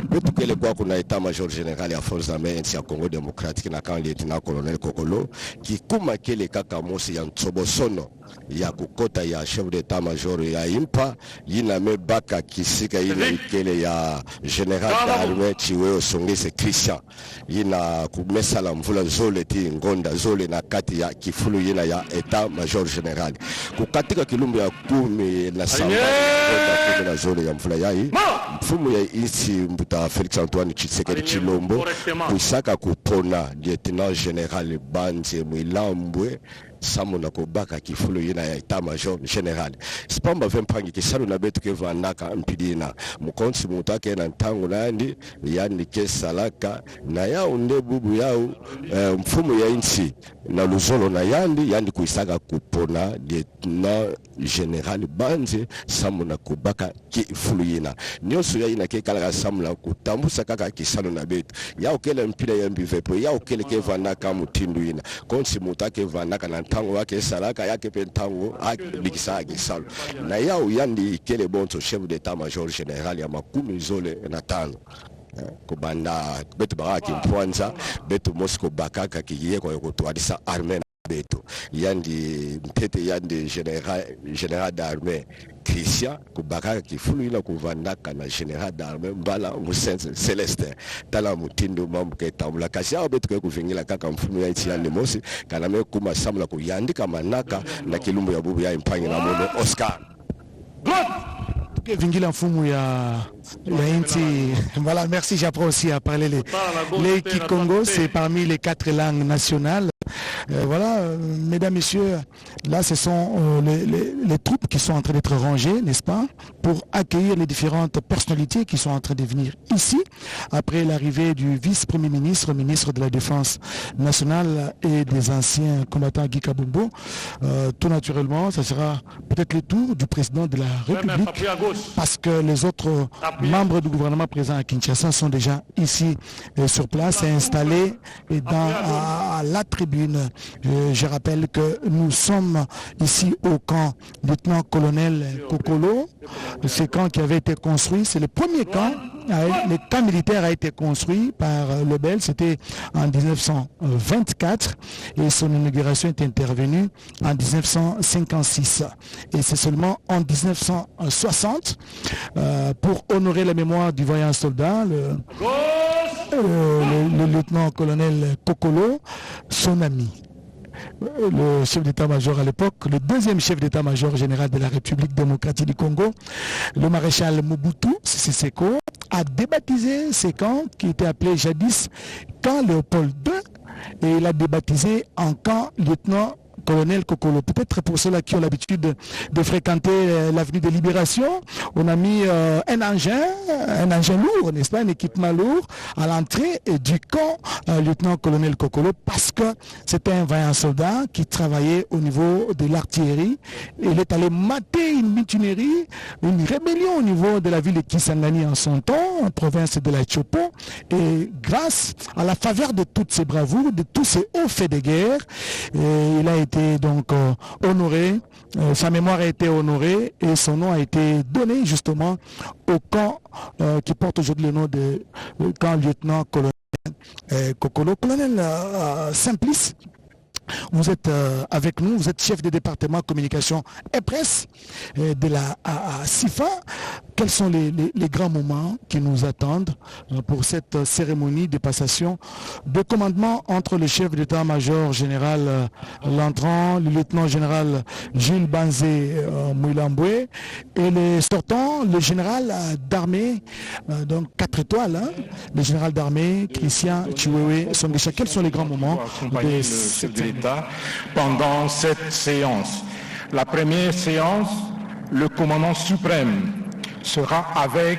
betu kele kwa kuna état-major général ya forces armées ya Congo démocratique na kan lieutenant colonel Kokolo kikuma kele kaka mosi ya Ntsobosono ya kukota ya chef d'état-major ya impa yina mebaka kisika ile kele ya général d'armée Chiweo Songese Christian yina kumesa la mvula zole ti ngonda zole na kati ya kifulu yina ya état-major général kukatika kilumbu ya 10 na samba na zone ya mvula yai mfumu ya isi mbuta Felix Antoine Tshisekedi Tshilombo kuisaka kupona lieutenant général Banze Mouilamboué samu na kobaka kifulu yina ya état-major général spamba vempangi kisalo na betu ke vanaka mpidina mukonsi mutake na ntango nandi yani kesalaka na yao ndebubu yao mfumu ya insi na luzolo na yandi kuisaka kupona lieutenant général Banze samu na kobaka kifulu yina nyoso ya ina ke kala samu na kutambusa kaka kisalo na betu yao kele mpida ya mbivepo yao kele ke vanaka mutindu yina konsi mutake vanaka na tango wake salaka yake pentango bikisa gisalo na yao yandi kele bonto chef d'état-major général ya makumi zole na tano kubanda betu baraki mpwanza betu Moscow bakaka kiye kwa kutwadisa armée betu yandi mpete yandi général d'armée Christian kubaka kifulu ila kuvandaka na général d'armée mbala Musense Celestin tala mutindo mambo ke tamula kasi ao betu ke kuvingila kaka mfumu ya iti yandi mosi kana me kuma samula kuyandika manaka na kilumbu ya bubu ya impanyi na mono Oscar Vingila mfumu ya inti. Voilà, merci, j'apprends aussi à parler les Kikongo, c'est parmi les 4 langues nationales. Voilà, mesdames, messieurs, là ce sont les troupes qui sont en train d'être rangées, n'est-ce pas, pour accueillir les différentes personnalités qui sont en train de venir ici, après l'arrivée du vice-premier ministre, ministre de la Défense nationale et des anciens combattants Guy Kabombo. Tout naturellement, ça sera peut-être le tour du président de la République, parce que les autres membres du gouvernement présents à Kinshasa sont déjà ici sur place et installés à la tribune. Je rappelle que nous sommes ici au camp lieutenant-colonel Kokolo. Ce camp qui avait été construit, c'est le premier camp. Le camp militaire a été construit par Lebel, c'était en 1924 et son inauguration est intervenue en 1956. Et c'est seulement en 1960, pour honorer la mémoire du vaillant soldat, le lieutenant-colonel Kokolo, son ami, le chef d'état-major à l'époque, le deuxième chef d'état-major général de la République démocratique du Congo, le maréchal Mobutu Sese Seko, a débaptisé ces camps qui étaient appelés jadis camp Léopold II et il a débaptisé en camp lieutenant-colonel Kokolo. Peut-être pour ceux-là qui ont l'habitude de fréquenter l'avenue de Libération, on a mis un engin lourd, n'est-ce pas, un équipement lourd à l'entrée du camp lieutenant-colonel Kokolo parce que c'était un vaillant soldat qui travaillait au niveau de l'artillerie. Il est allé mater une mutinerie, une rébellion au niveau de la ville de Kisangani en son temps, en province de la Tchopo, et grâce à la faveur de toutes ces bravoures, de tous ces hauts faits de guerre, il a été été donc honoré, sa mémoire a été honorée et son nom a été donné justement au camp qui porte aujourd'hui le nom de camp lieutenant-colonel Kokolo. Colonel Simplice, vous êtes avec nous, vous êtes chef de département communication et presse de la CIFA. Quels sont les grands moments qui nous attendent pour cette cérémonie de passation de commandement entre le chef d'état-major général l'entrant, le lieutenant général Jules Banzé Moulamboué et le sortant, le général d'armée, donc 4 étoiles, hein, le général d'armée Christian Chiwewe Songesha. Quels sont les grands moments de cette l'État pendant cette séance? La première séance, le commandant suprême sera avec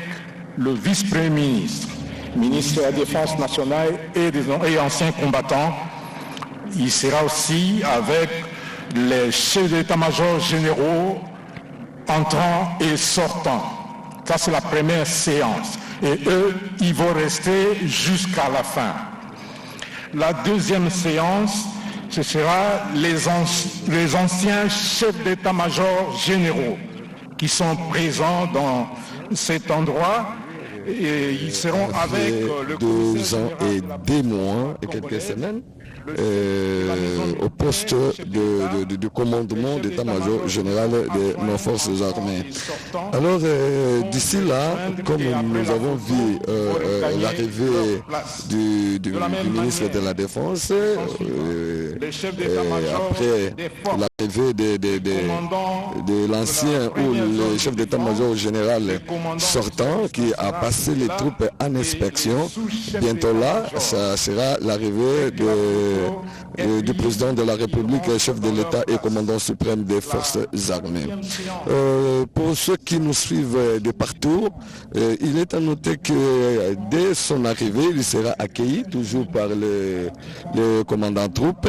le vice-premier ministre, ministre de la Défense nationale et anciens combattants. Il sera aussi avec les chefs d'état-major généraux entrants et sortants. Ça, c'est la première séance. Et eux, ils vont rester jusqu'à la fin. La deuxième séance, ce sera les anciens chefs d'état-major généraux qui sont présents dans cet endroit et ils seront avec le 2 ans et 2 mois et quelques semaines au poste de commandement d'état-major général de nos forces armées. Alors d'ici là, comme nous avons vu l'arrivée du ministre de la Défense, après l'arrivée de l'ancien ou le chef d'état-major général sortant qui a passé les troupes en inspection, bientôt là, ça sera l'arrivée du président de la République, chef de l'État et commandant suprême des forces armées. Pour ceux qui nous suivent de partout, il est à noter que dès son arrivée, il sera accueilli toujours par le commandant troupes.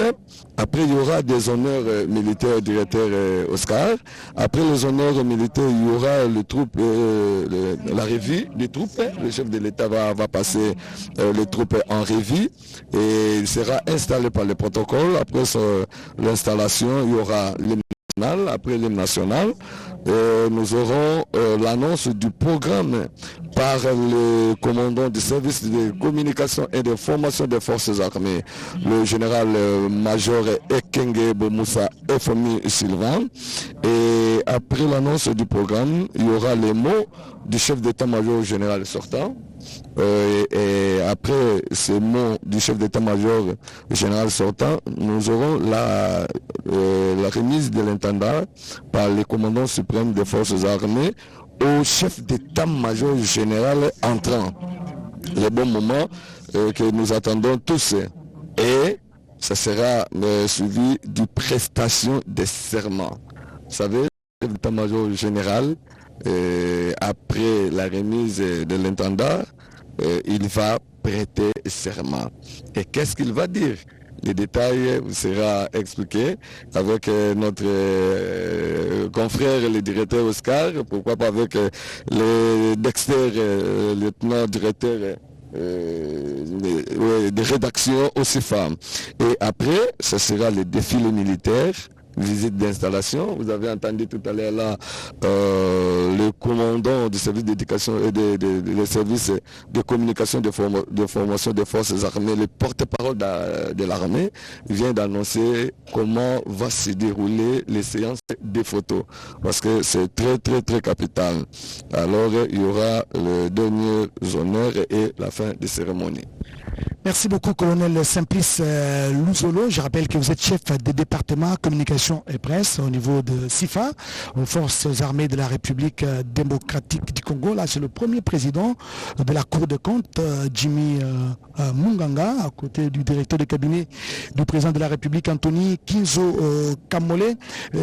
Après, il y aura des honneurs militaires directeur Oscar. Après les honneurs militaires, il y aura la revue des troupes. Le chef de l'État va passer les troupes en revue et il sera installé par le protocole. Après l'installation, il y aura l'hymne national. Après l'hymne national, nous aurons l'annonce du programme par le commandant du service de communication et de formation des forces armées, le général-major Ekenge Bomoussa Efomi Sylvain. Et après l'annonce du programme, il y aura les mots du chef d'état-major général sortant. Et après ces mots du chef d'état-major général sortant, nous aurons la remise de l'intendant par le commandant suprême des forces armées au chef d'état-major général entrant. Le bon moment que nous attendons tous. Et ça sera suivi d'une prestation de serment. Vous savez, le chef d'état-major général, après la remise de l'intendant, il va prêter serment. Et qu'est-ce qu'il va dire? Les détails vous sera expliqué avec notre confrère, le directeur Oscar, pourquoi pas avec le Dexter, lieutenant directeur de rédaction aussi femmes. Et après, ce sera le défilé militaire, visite d'installation. Vous avez entendu tout à l'heure là le commandant du service d'éducation et des services de communication de formation des forces armées, le porte-parole de l'armée, vient d'annoncer comment va se dérouler les séances des photos. Parce que c'est très très très capital. Alors il y aura le dernier honneur et la fin des cérémonies. Merci beaucoup, colonel Simplice Louzolo. Je rappelle que vous êtes chef des départements communication et presse au niveau de CIFA, aux forces armées de la République démocratique du Congo. Là, c'est le premier président de la Cour des comptes, Jimmy Munganga, à côté du directeur de cabinet du président de la République, Anthony Kinzo Kamole.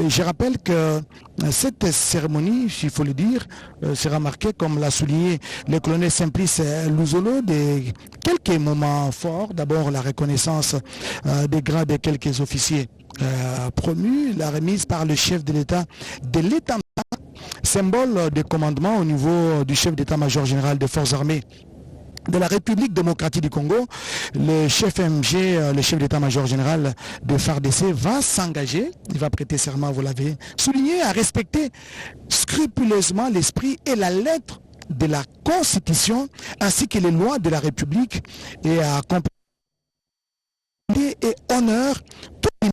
Je rappelle que cette cérémonie, s'il faut le dire, sera marquée, comme l'a souligné le colonel Simplice Louzolo, de quelques moments forts. D'abord, la reconnaissance des grades de quelques officiers promus, la remise par le chef de l'État de l'étendard, symbole de commandement au niveau du chef d'état-major général des forces armées de la République démocratique du Congo, le chef MG, le chef d'état-major général de FARDC, va s'engager, il va prêter serment, vous l'avez souligné, à respecter scrupuleusement l'esprit et la lettre de la Constitution ainsi que les lois de la République et à accompagner et honneur tous les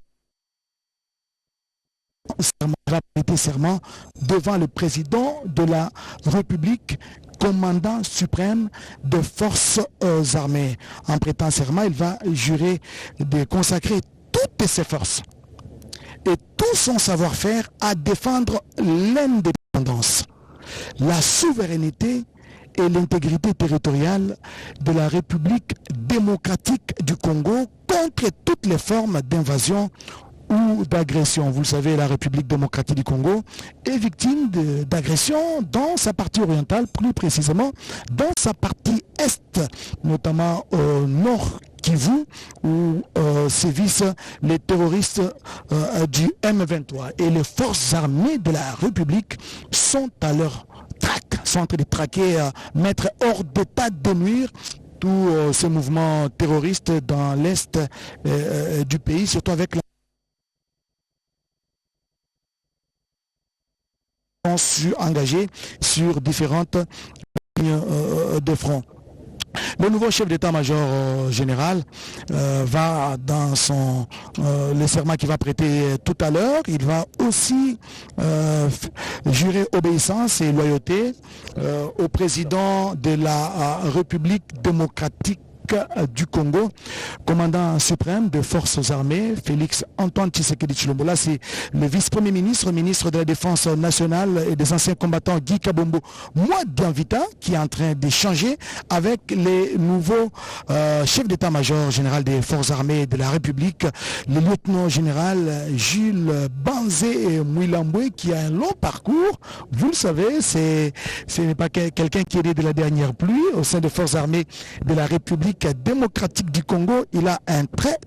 va prêter serment devant le président de la République, commandant suprême des forces armées. En prêtant serment, il va jurer de consacrer toutes ses forces et tout son savoir-faire à défendre l'indépendance, la souveraineté et l'intégrité territoriale de la République démocratique du Congo contre toutes les formes d'invasion ou d'agression. Vous le savez, la République démocratique du Congo est victime d'agression dans sa partie orientale, plus précisément dans sa partie est, notamment au nord Kivu, où sévissent les terroristes du M23. Et les forces armées de la République sont à leur traque, sont en train de traquer, mettre hors d'état de nuire tous ces mouvements terroristes dans l'est du pays, surtout avec la engagés sur différentes lignes de front. Le nouveau chef d'état-major général va dans le serment qu'il va prêter tout à l'heure, il va aussi jurer obéissance et loyauté au président de la République démocratique du Congo, commandant suprême des forces armées, Félix Antoine Tshisekedi Tshilombo. Là, c'est le vice-premier ministre, ministre de la Défense nationale et des anciens combattants, Guy Kabombo Mouad-Dianvita, qui est en train d'échanger avec les nouveaux chefs d'état-major général des forces armées de la République, le lieutenant général Jules Banzé Mouilamboué, qui a un long parcours. Vous le savez, ce n'est pas quelqu'un qui est né de la dernière pluie au sein des forces armées de la République démocratique du Congo. Il a un très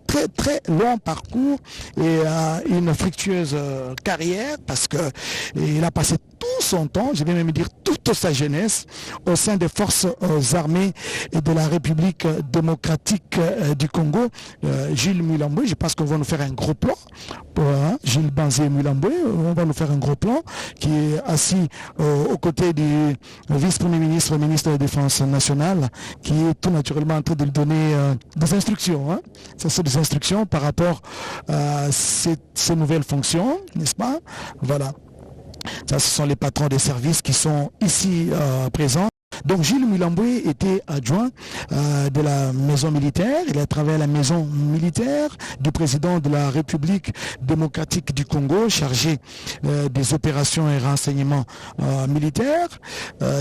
long parcours et une fructueuse carrière, parce que il a passé tout son temps, je vais même dire toute sa jeunesse, au sein des forces armées et de la République démocratique du Congo. Gilles Mouilamboué, je pense qu'on va nous faire un gros plan. Gilles Banzé Mouilamboué, on va nous faire un gros plan, qui est assis aux côtés du vice-premier ministre, ministre de la Défense nationale, qui est tout naturellement en train de lui donner des instructions. Ça, c'est des instructions par rapport à ces nouvelles fonctions, n'est-ce pas? Voilà. Ça, ce sont les patrons des services qui sont ici présents. Donc Gilles Mouilamboué était adjoint de la maison militaire. Il a travaillé à la maison militaire du président de la République démocratique du Congo, chargé des opérations et renseignements militaires.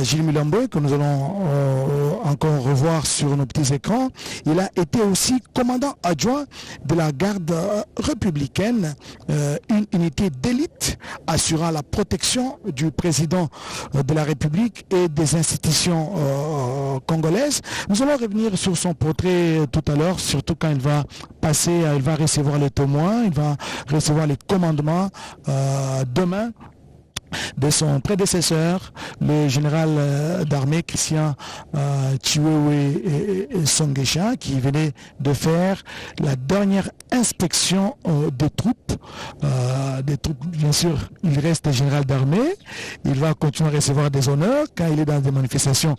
Gilles Mouilamboué, que nous allons encore revoir sur nos petits écrans, il a été aussi commandant adjoint de la garde républicaine, une unité d'élite assurant la protection du président de la République et des institutions congolaise. Nous allons revenir sur son portrait tout à l'heure, surtout quand il va passer, il va recevoir les témoins, il va recevoir les commandements demain de son prédécesseur, le général d'armée Christian Chiwewe Songesha, qui venait de faire la dernière inspection des troupes. Bien sûr, il reste général d'armée, il va continuer à recevoir des honneurs quand il est dans des manifestations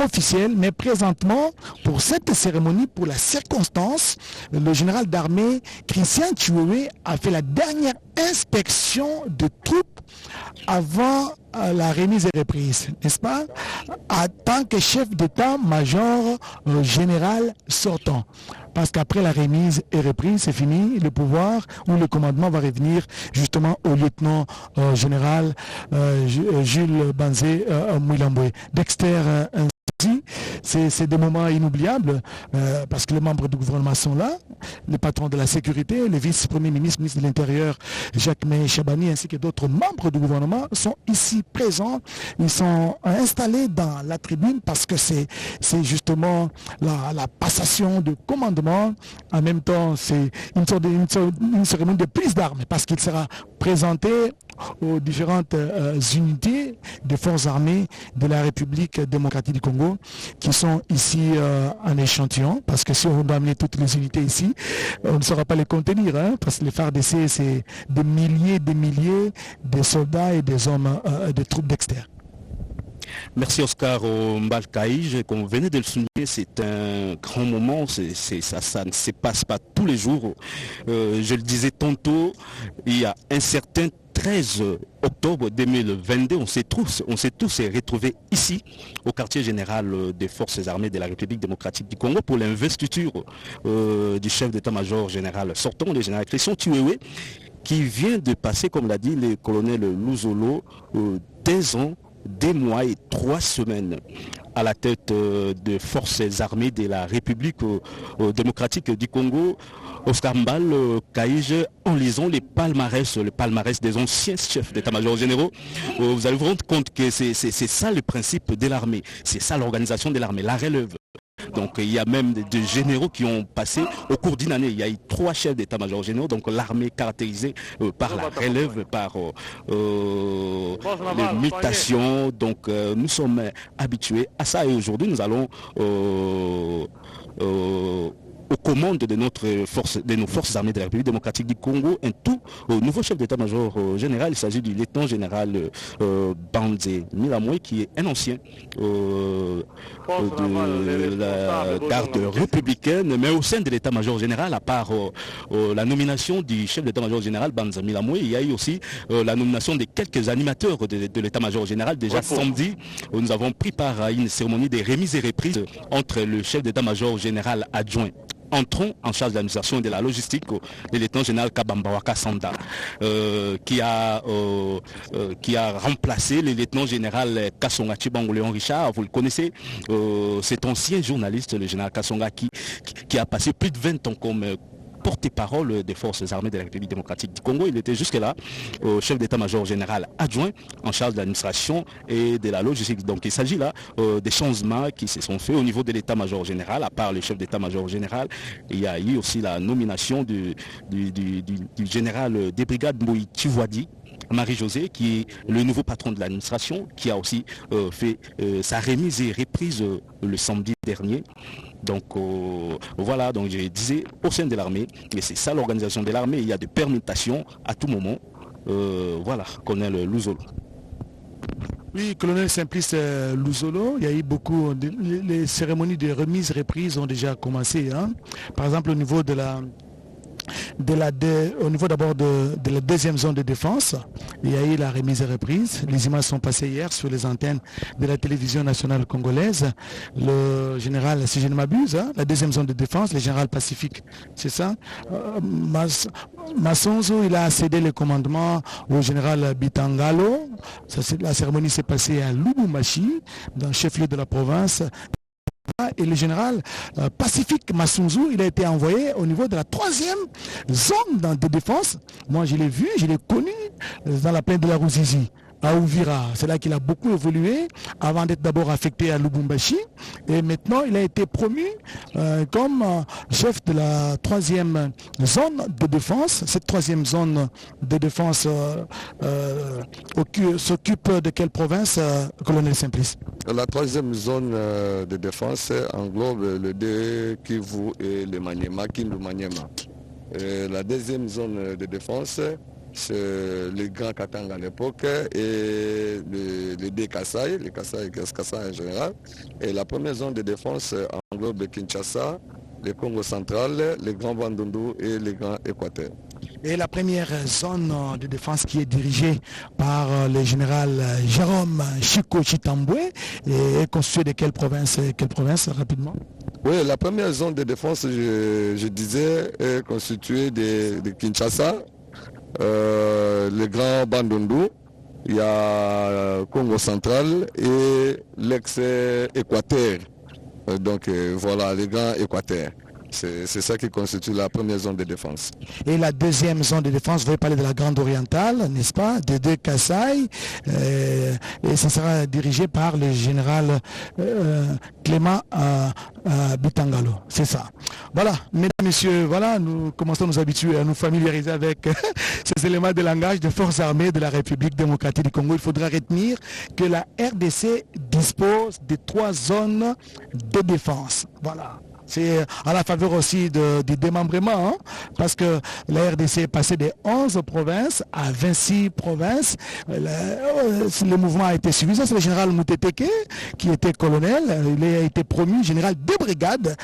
officielles, mais présentement, pour cette cérémonie, pour la circonstance, le général d'armée Christian Chiwewe a fait la dernière inspection de troupes avant la remise et reprise, n'est-ce pas, en tant que chef d'état-major général sortant. Parce qu'après la remise et reprise, c'est fini, le pouvoir ou le commandement va revenir justement au lieutenant général Jules Banzé Mouilamboué. Dexter, c'est des moments inoubliables parce que les membres du gouvernement sont là. le patron de la sécurité, le vice-premier ministre, ministre de l'Intérieur, Jacques-Mé Chabani, ainsi que d'autres membres du gouvernement sont ici présents. Ils sont installés dans la tribune parce que c'est justement la passation de commandement. En même temps, c'est une cérémonie de prise d'armes parce qu'il sera présenté aux différentes unités des forces armées de la République démocratique du Congo qui sont ici en échantillon, parce que si on doit amener toutes les unités ici, on ne saura pas les contenir, parce que les FARDC, c'est des milliers de soldats et des hommes de troupes d'extérieur. Merci Oscar Mbalkaïj. Comme vous venez de le souligner, c'est un grand moment, ça ne se passe pas tous les jours. Je le disais tantôt, il y a un certain 13 octobre 2022, on s'est tous retrouvés ici au quartier général des forces armées de la République démocratique du Congo pour l'investiture du chef d'état-major général sortant, le général Christian Chiwewe, qui vient de passer, comme l'a dit le colonel Luzolo, 2 ans, 2 mois et 3 semaines à la tête des forces armées de la République démocratique du Congo. Oscar Mbalkaïj, en lisant le palmarès des anciens chefs d'état-major généraux, vous allez vous rendre compte que c'est ça le principe de l'armée, c'est ça l'organisation de l'armée, la relève. Donc il y a même des généraux qui ont passé au cours d'une année. Il y a eu 3 chefs d'état-major généraux, donc l'armée caractérisée par la relève, par les mutations. Donc nous sommes habitués à ça et aujourd'hui nous allons aux commandes de nos forces armées de la République démocratique du Congo, un tout nouveau chef d'état-major général. Il s'agit du lieutenant général Banze Milamwe, qui est un ancien de la garde républicaine, mais au sein de l'état-major général, à part la nomination du chef d'état-major général Banze Milamwe, il y a eu aussi la nomination de quelques animateurs de l'état-major général. Déjà samedi, nous avons pris part à une cérémonie de remise et reprise entre le chef d'état-major général adjoint entrant en charge de l'administration et de la logistique, le lieutenant général Kabambawaka Sanda, qui a remplacé le lieutenant général Kassonga Chibango Léon Richard. Vous le connaissez, cet ancien journaliste, le général Kassonga, qui a passé plus de 20 ans comme porte-parole des forces armées de la République démocratique du Congo. Il était jusque-là chef d'état-major général adjoint en charge de l'administration et de la logistique. Donc il s'agit là des changements qui se sont faits au niveau de l'état-major général. À part le chef d'état-major général, il y a eu aussi la nomination du général des brigades Moï Tivouadi, Marie-Josée, qui est le nouveau patron de l'administration, qui a aussi fait sa remise et reprise le samedi dernier. Donc voilà, donc je disais au sein de l'armée, et c'est ça l'organisation de l'armée, il y a des permutations à tout moment. Voilà, colonel Luzolo. Oui, colonel Simplice Luzolo, il y a eu beaucoup, les cérémonies de remise-reprise ont déjà commencé. Par exemple, au niveau au niveau d'abord de la deuxième zone de défense, il y a eu la remise et reprise. Les images sont passées hier sur les antennes de la télévision nationale congolaise. Le général, si je ne m'abuse, la deuxième zone de défense, le général Pacifique, c'est ça. Massonzo, il a cédé le commandement au général Bitangalo. La cérémonie s'est passée à Lubumbashi, dans le chef-lieu de la province. Et le général Pacifique Massunzu, il a été envoyé au niveau de la 3e zone de défense. Moi, je l'ai vu, je l'ai connu dans la plaine de la Ruzizi, à Ouvira. C'est là qu'il a beaucoup évolué avant d'être d'abord affecté à Lubumbashi. Et maintenant, il a été promu comme chef de la 3e zone de défense. Cette 3e zone de défense s'occupe de quelle province, colonel Simplice? La 3e zone de défense englobe le 2 Kivu et le Maniema, Kindu-Maniema. La 2e zone de défense, c'est le Grand Katanga à l'époque et le D Kassai, le Kassai en général. Et la 1re zone de défense englobe Kinshasa, le Congo central, le Grand Bandundu et le Grand Équateur. Et la première zone de défense qui est dirigée par le général Jérôme Chiko Chitambwe est constituée de quelle province rapidement? Oui, la première zone de défense, je disais, est constituée de Kinshasa, le Grand Bandundu, il y a Congo central et l'ex-Équateur. Donc voilà, le Grand Équateur. C'est ça qui constitue la première zone de défense. Et la deuxième zone de défense, vous voulez parler de la Grande Orientale, n'est-ce pas, de deux Kasaï, et ça sera dirigé par le général Clément Bitangalo, c'est ça. Voilà, mesdames, messieurs, voilà, nous commençons à nous habituer, à nous familiariser avec ces éléments de langage des forces armées de la République démocratique du Congo. Il faudra retenir que la RDC dispose de 3 zones de défense. Voilà. C'est à la faveur aussi du démembrement, hein, parce que la RDC est passée de 11 provinces à 26 provinces. Le mouvement a été suivi. Ça, c'est le général Mouteteke qui était colonel. Il a été promu général de brigade.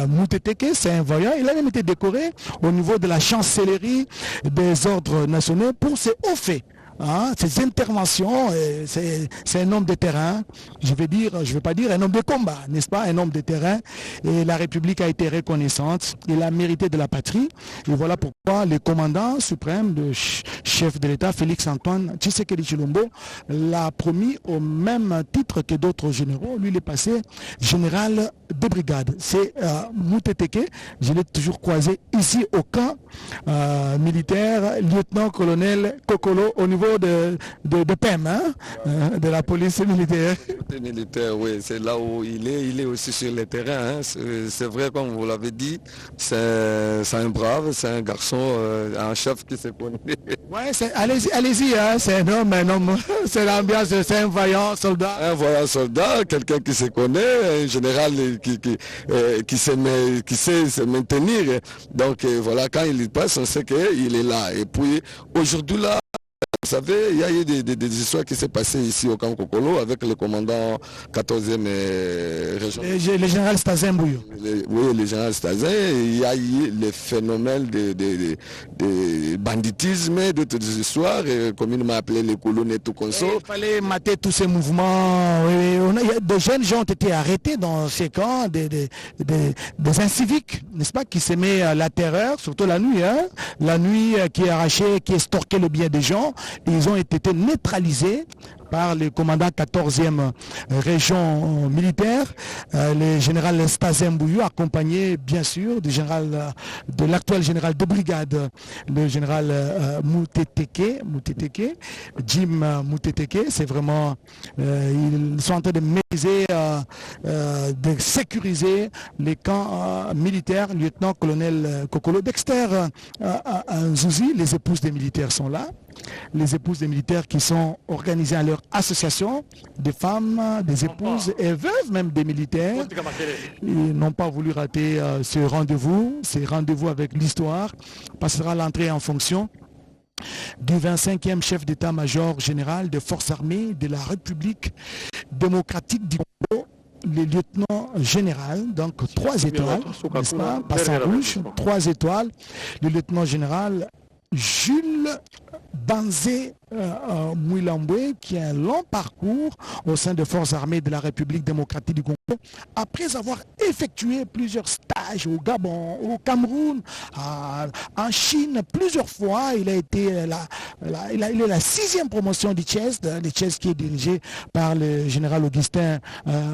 Mouteteke, c'est un voyant. Il a même été décoré au niveau de la chancellerie des ordres nationaux pour ses hauts faits. Hein, ces interventions, c'est un homme de terrain, je vais pas dire un homme de combat, n'est-ce pas, un homme de terrain, et la République a été reconnaissante, il a mérité de la patrie, et voilà pourquoi le commandant suprême, le chef de l'État, Félix Antoine Tshisekedi Tshilombo, l'a promis au même titre que d'autres généraux. Lui, il est passé général de brigade. C'est Mouteteke, je l'ai toujours croisé ici au camp militaire, lieutenant-colonel Kokolo, au niveau de PEM, hein, de la police militaire. Militaire, oui, c'est là où il est aussi sur le terrain. Hein. C'est vrai, comme vous l'avez dit, c'est un brave, c'est un garçon, un chef qui se connaît. Ouais, allez-y, hein, c'est un homme, c'est l'ambiance, c'est un vaillant soldat. Un vaillant soldat, quelqu'un qui se connaît, un général qui sait se maintenir. Donc voilà, quand il passe, on sait qu'il est là. Et puis aujourd'hui là, vous savez, il y a eu des histoires qui s'est passées ici au camp Kokolo avec le commandant 14e région. Le général Stazin Bouillou. Oui, le général Stazin. Il y a eu le phénomène de banditisme, d'autres histoires, communément appelé les colons et tout comme ça. Il fallait mater tous ces mouvements. De jeunes gens ont été arrêtés dans ces camps, des inciviques, n'est-ce pas, qui s'aimaient la terreur, surtout la nuit. Hein, la nuit qui arrachait, qui estorquait le bien des gens. Ils ont été neutralisés par le commandant 14e région militaire, le général Stazin Bouillou, accompagné bien sûr du général, de l'actuel général de brigade, le général Mouteteke, Jim Mouteteke. C'est vraiment, ils sont en train de maîtriser, de sécuriser les camps militaires, lieutenant-colonel Kokolo. Dexter Nzouzi, les épouses des militaires sont là. Les épouses des militaires qui sont organisées à leur association, des femmes, des épouses et veuves même des militaires. Ils n'ont pas voulu rater ce rendez-vous avec l'histoire. Passera l'entrée en fonction du 25e chef d'état-major général des forces armées de la République démocratique du Congo, le lieutenant général, donc 3 étoiles, n'est-ce pas, passant rouge, 3 étoiles, le lieutenant général Jules Banzé Mouilamboué, qui a un long parcours au sein des forces armées de la République démocratique du Congo, après avoir effectué plusieurs stages au Gabon, au Cameroun, en Chine, plusieurs fois. Il a été il est la 6e promotion du Tchèze, le Tchèze qui est dirigé par le général Augustin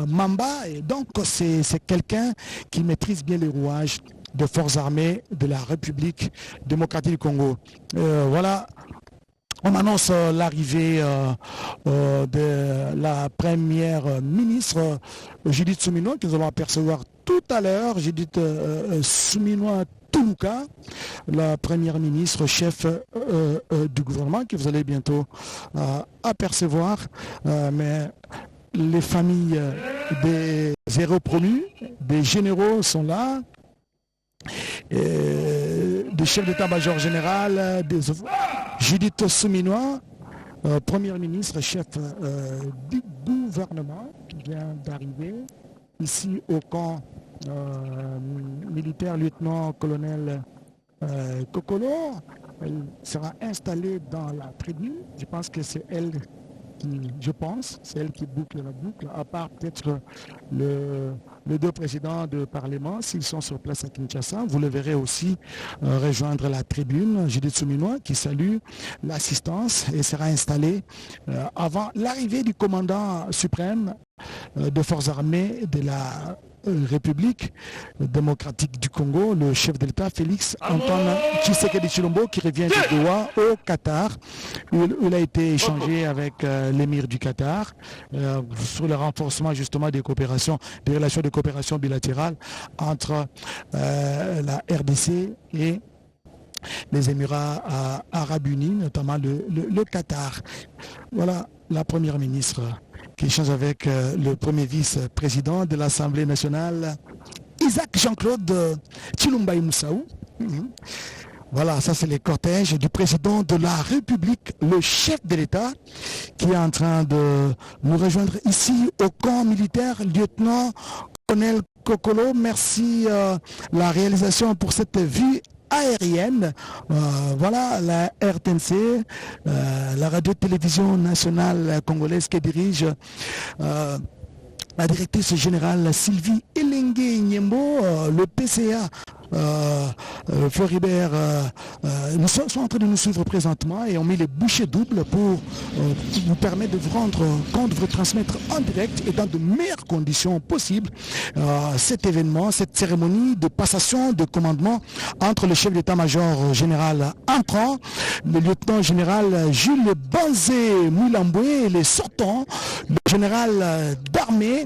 Mamba, et donc c'est quelqu'un qui maîtrise bien les rouages des forces armées de la République démocratique du Congo. Voilà, on annonce l'arrivée de la première ministre Judith Suminwa, que nous allons apercevoir tout à l'heure. Judith Suminwa Toulouka, la première ministre chef du gouvernement, que vous allez bientôt apercevoir. Mais les familles des héros promus, des généraux sont là. Des chefs d'état-major général, Judith Suminwa, première ministre, chef du gouvernement, qui vient d'arriver ici au camp militaire, lieutenant-colonel Kokolo. Elle sera installée dans la tribune. Je pense que c'est elle qui boucle la boucle, à part peut-être les 2 présidents de Parlement, s'ils sont sur place à Kinshasa. Vous le verrez aussi rejoindre la tribune, Judith Suminwa, qui salue l'assistance et sera installée avant l'arrivée du commandant suprême de forces armées de la République démocratique du Congo, le chef de l'État Félix Antoine Tshisekedi Tshilombo, qui revient de Doha au Qatar, où il a été échangé avec l'émir du Qatar sur le renforcement justement des coopérations, des relations de coopération bilatérale entre la RDC et les Émirats arabes unis, notamment le Qatar. Voilà la première ministre qui échange avec le premier vice-président de l'Assemblée nationale, Isaac Jean-Claude Tshilombo Moussaou. Voilà, ça c'est le cortège du président de la République, le chef de l'État, qui est en train de nous rejoindre ici au camp militaire, lieutenant-colonel Kokolo. Merci la réalisation pour cette vue aérienne. Voilà la RTNC, la radio-télévision nationale congolaise qui dirige la directrice générale Sylvie Elengue Nyembo, le PCA Floribert nous sont en train de nous suivre présentement et on met les bouchées doubles pour nous permettre de vous rendre compte, de vous transmettre en direct et dans de meilleures conditions possibles cet événement, cette cérémonie de passation de commandement entre le chef d'état-major général entrant, le lieutenant général Jules Banzé Moulamboué et les sortants, le général d'armée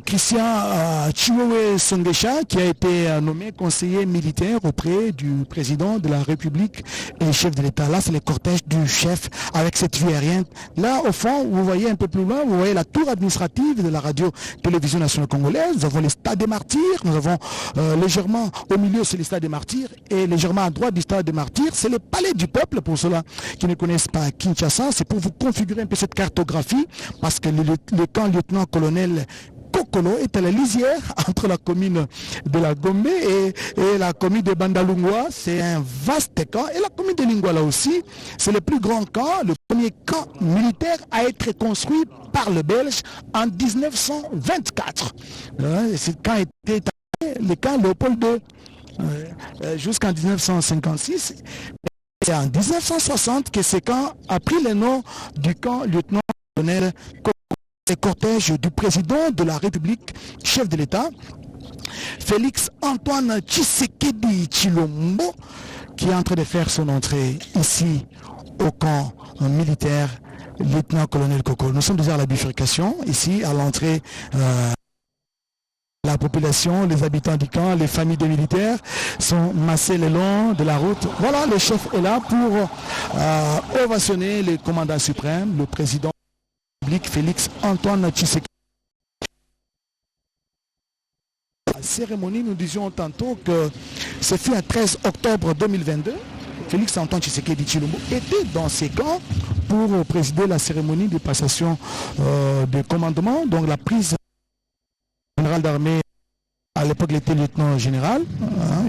Christian Chiwewe Songesha, qui a été nommé conseiller militaire auprès du président de la République et chef de l'État. Là, c'est le cortège du chef avec cette vue aérienne. Là, au fond, vous voyez un peu plus loin, vous voyez la tour administrative de la radio-télévision nationale congolaise. Nous avons le stade des martyrs. Nous avons légèrement au milieu, c'est le stade des martyrs. Et légèrement à droite du stade des martyrs, c'est le palais du peuple. Pour ceux-là qui ne connaissent pas Kinshasa, c'est pour vous configurer un peu cette cartographie, parce que le camp lieutenant-colonel Kokolo est à la lisière entre la commune de la Gombe et la commune de Bandalungwa. C'est un vaste camp. Et la commune de Lingwala aussi, c'est le plus grand camp, le premier camp militaire à être construit par le Belge en 1924. Ce camp était le camp Léopold II jusqu'en 1956. C'est en 1960 que ce camp a pris le nom du camp lieutenant-colonel Kokolo. Le cortège du président de la République, chef de l'État, Félix Antoine Tshisekedi Tshilombo, qui est en train de faire son entrée ici au camp militaire, lieutenant-colonel Kokolo. Nous sommes déjà à la bifurcation, ici à l'entrée. La population, les habitants du camp, les familles des militaires sont massés le long de la route. Voilà, le chef est là pour ovationner le commandant suprême, le président Félix Antoine Tshisekedi. La cérémonie, nous disions tantôt que ce fut un 13 octobre 2022. Félix Antoine Tshisekedi Tshilombo était dans ces camps pour présider la cérémonie de passation de commandement, donc la prise générale d'armée. À l'époque, il était lieutenant général.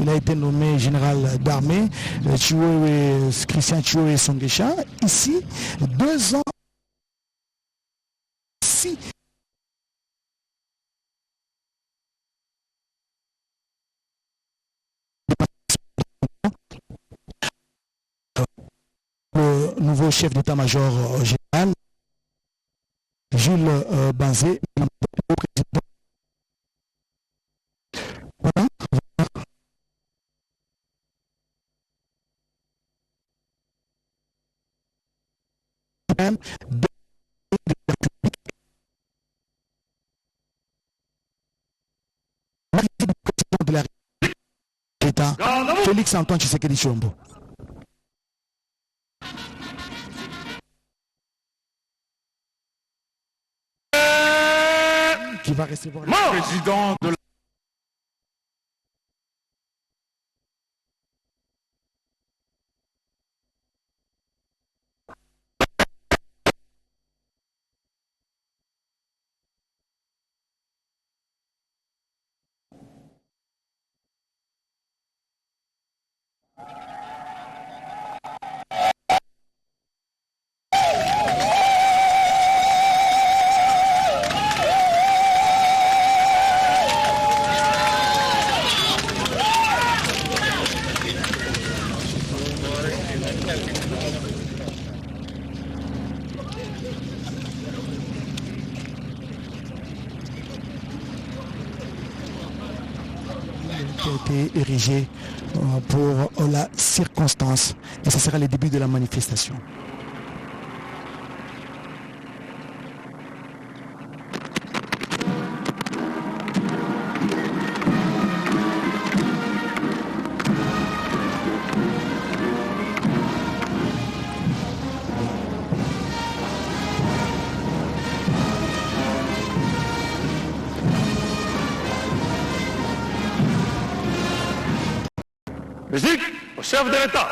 Il a été nommé général d'armée, Christian Chiwewe Songesha. Ici, 2 ans. Le nouveau chef d'état-major général, Jules Banzé, le président. Voilà. De la l'État, Félix Antoine Tshisekedi Tshilombo. Qui va recevoir le président de la été érigé pour la circonstance. Et ce sera le début de la manifestation. Musique au chef de l'État.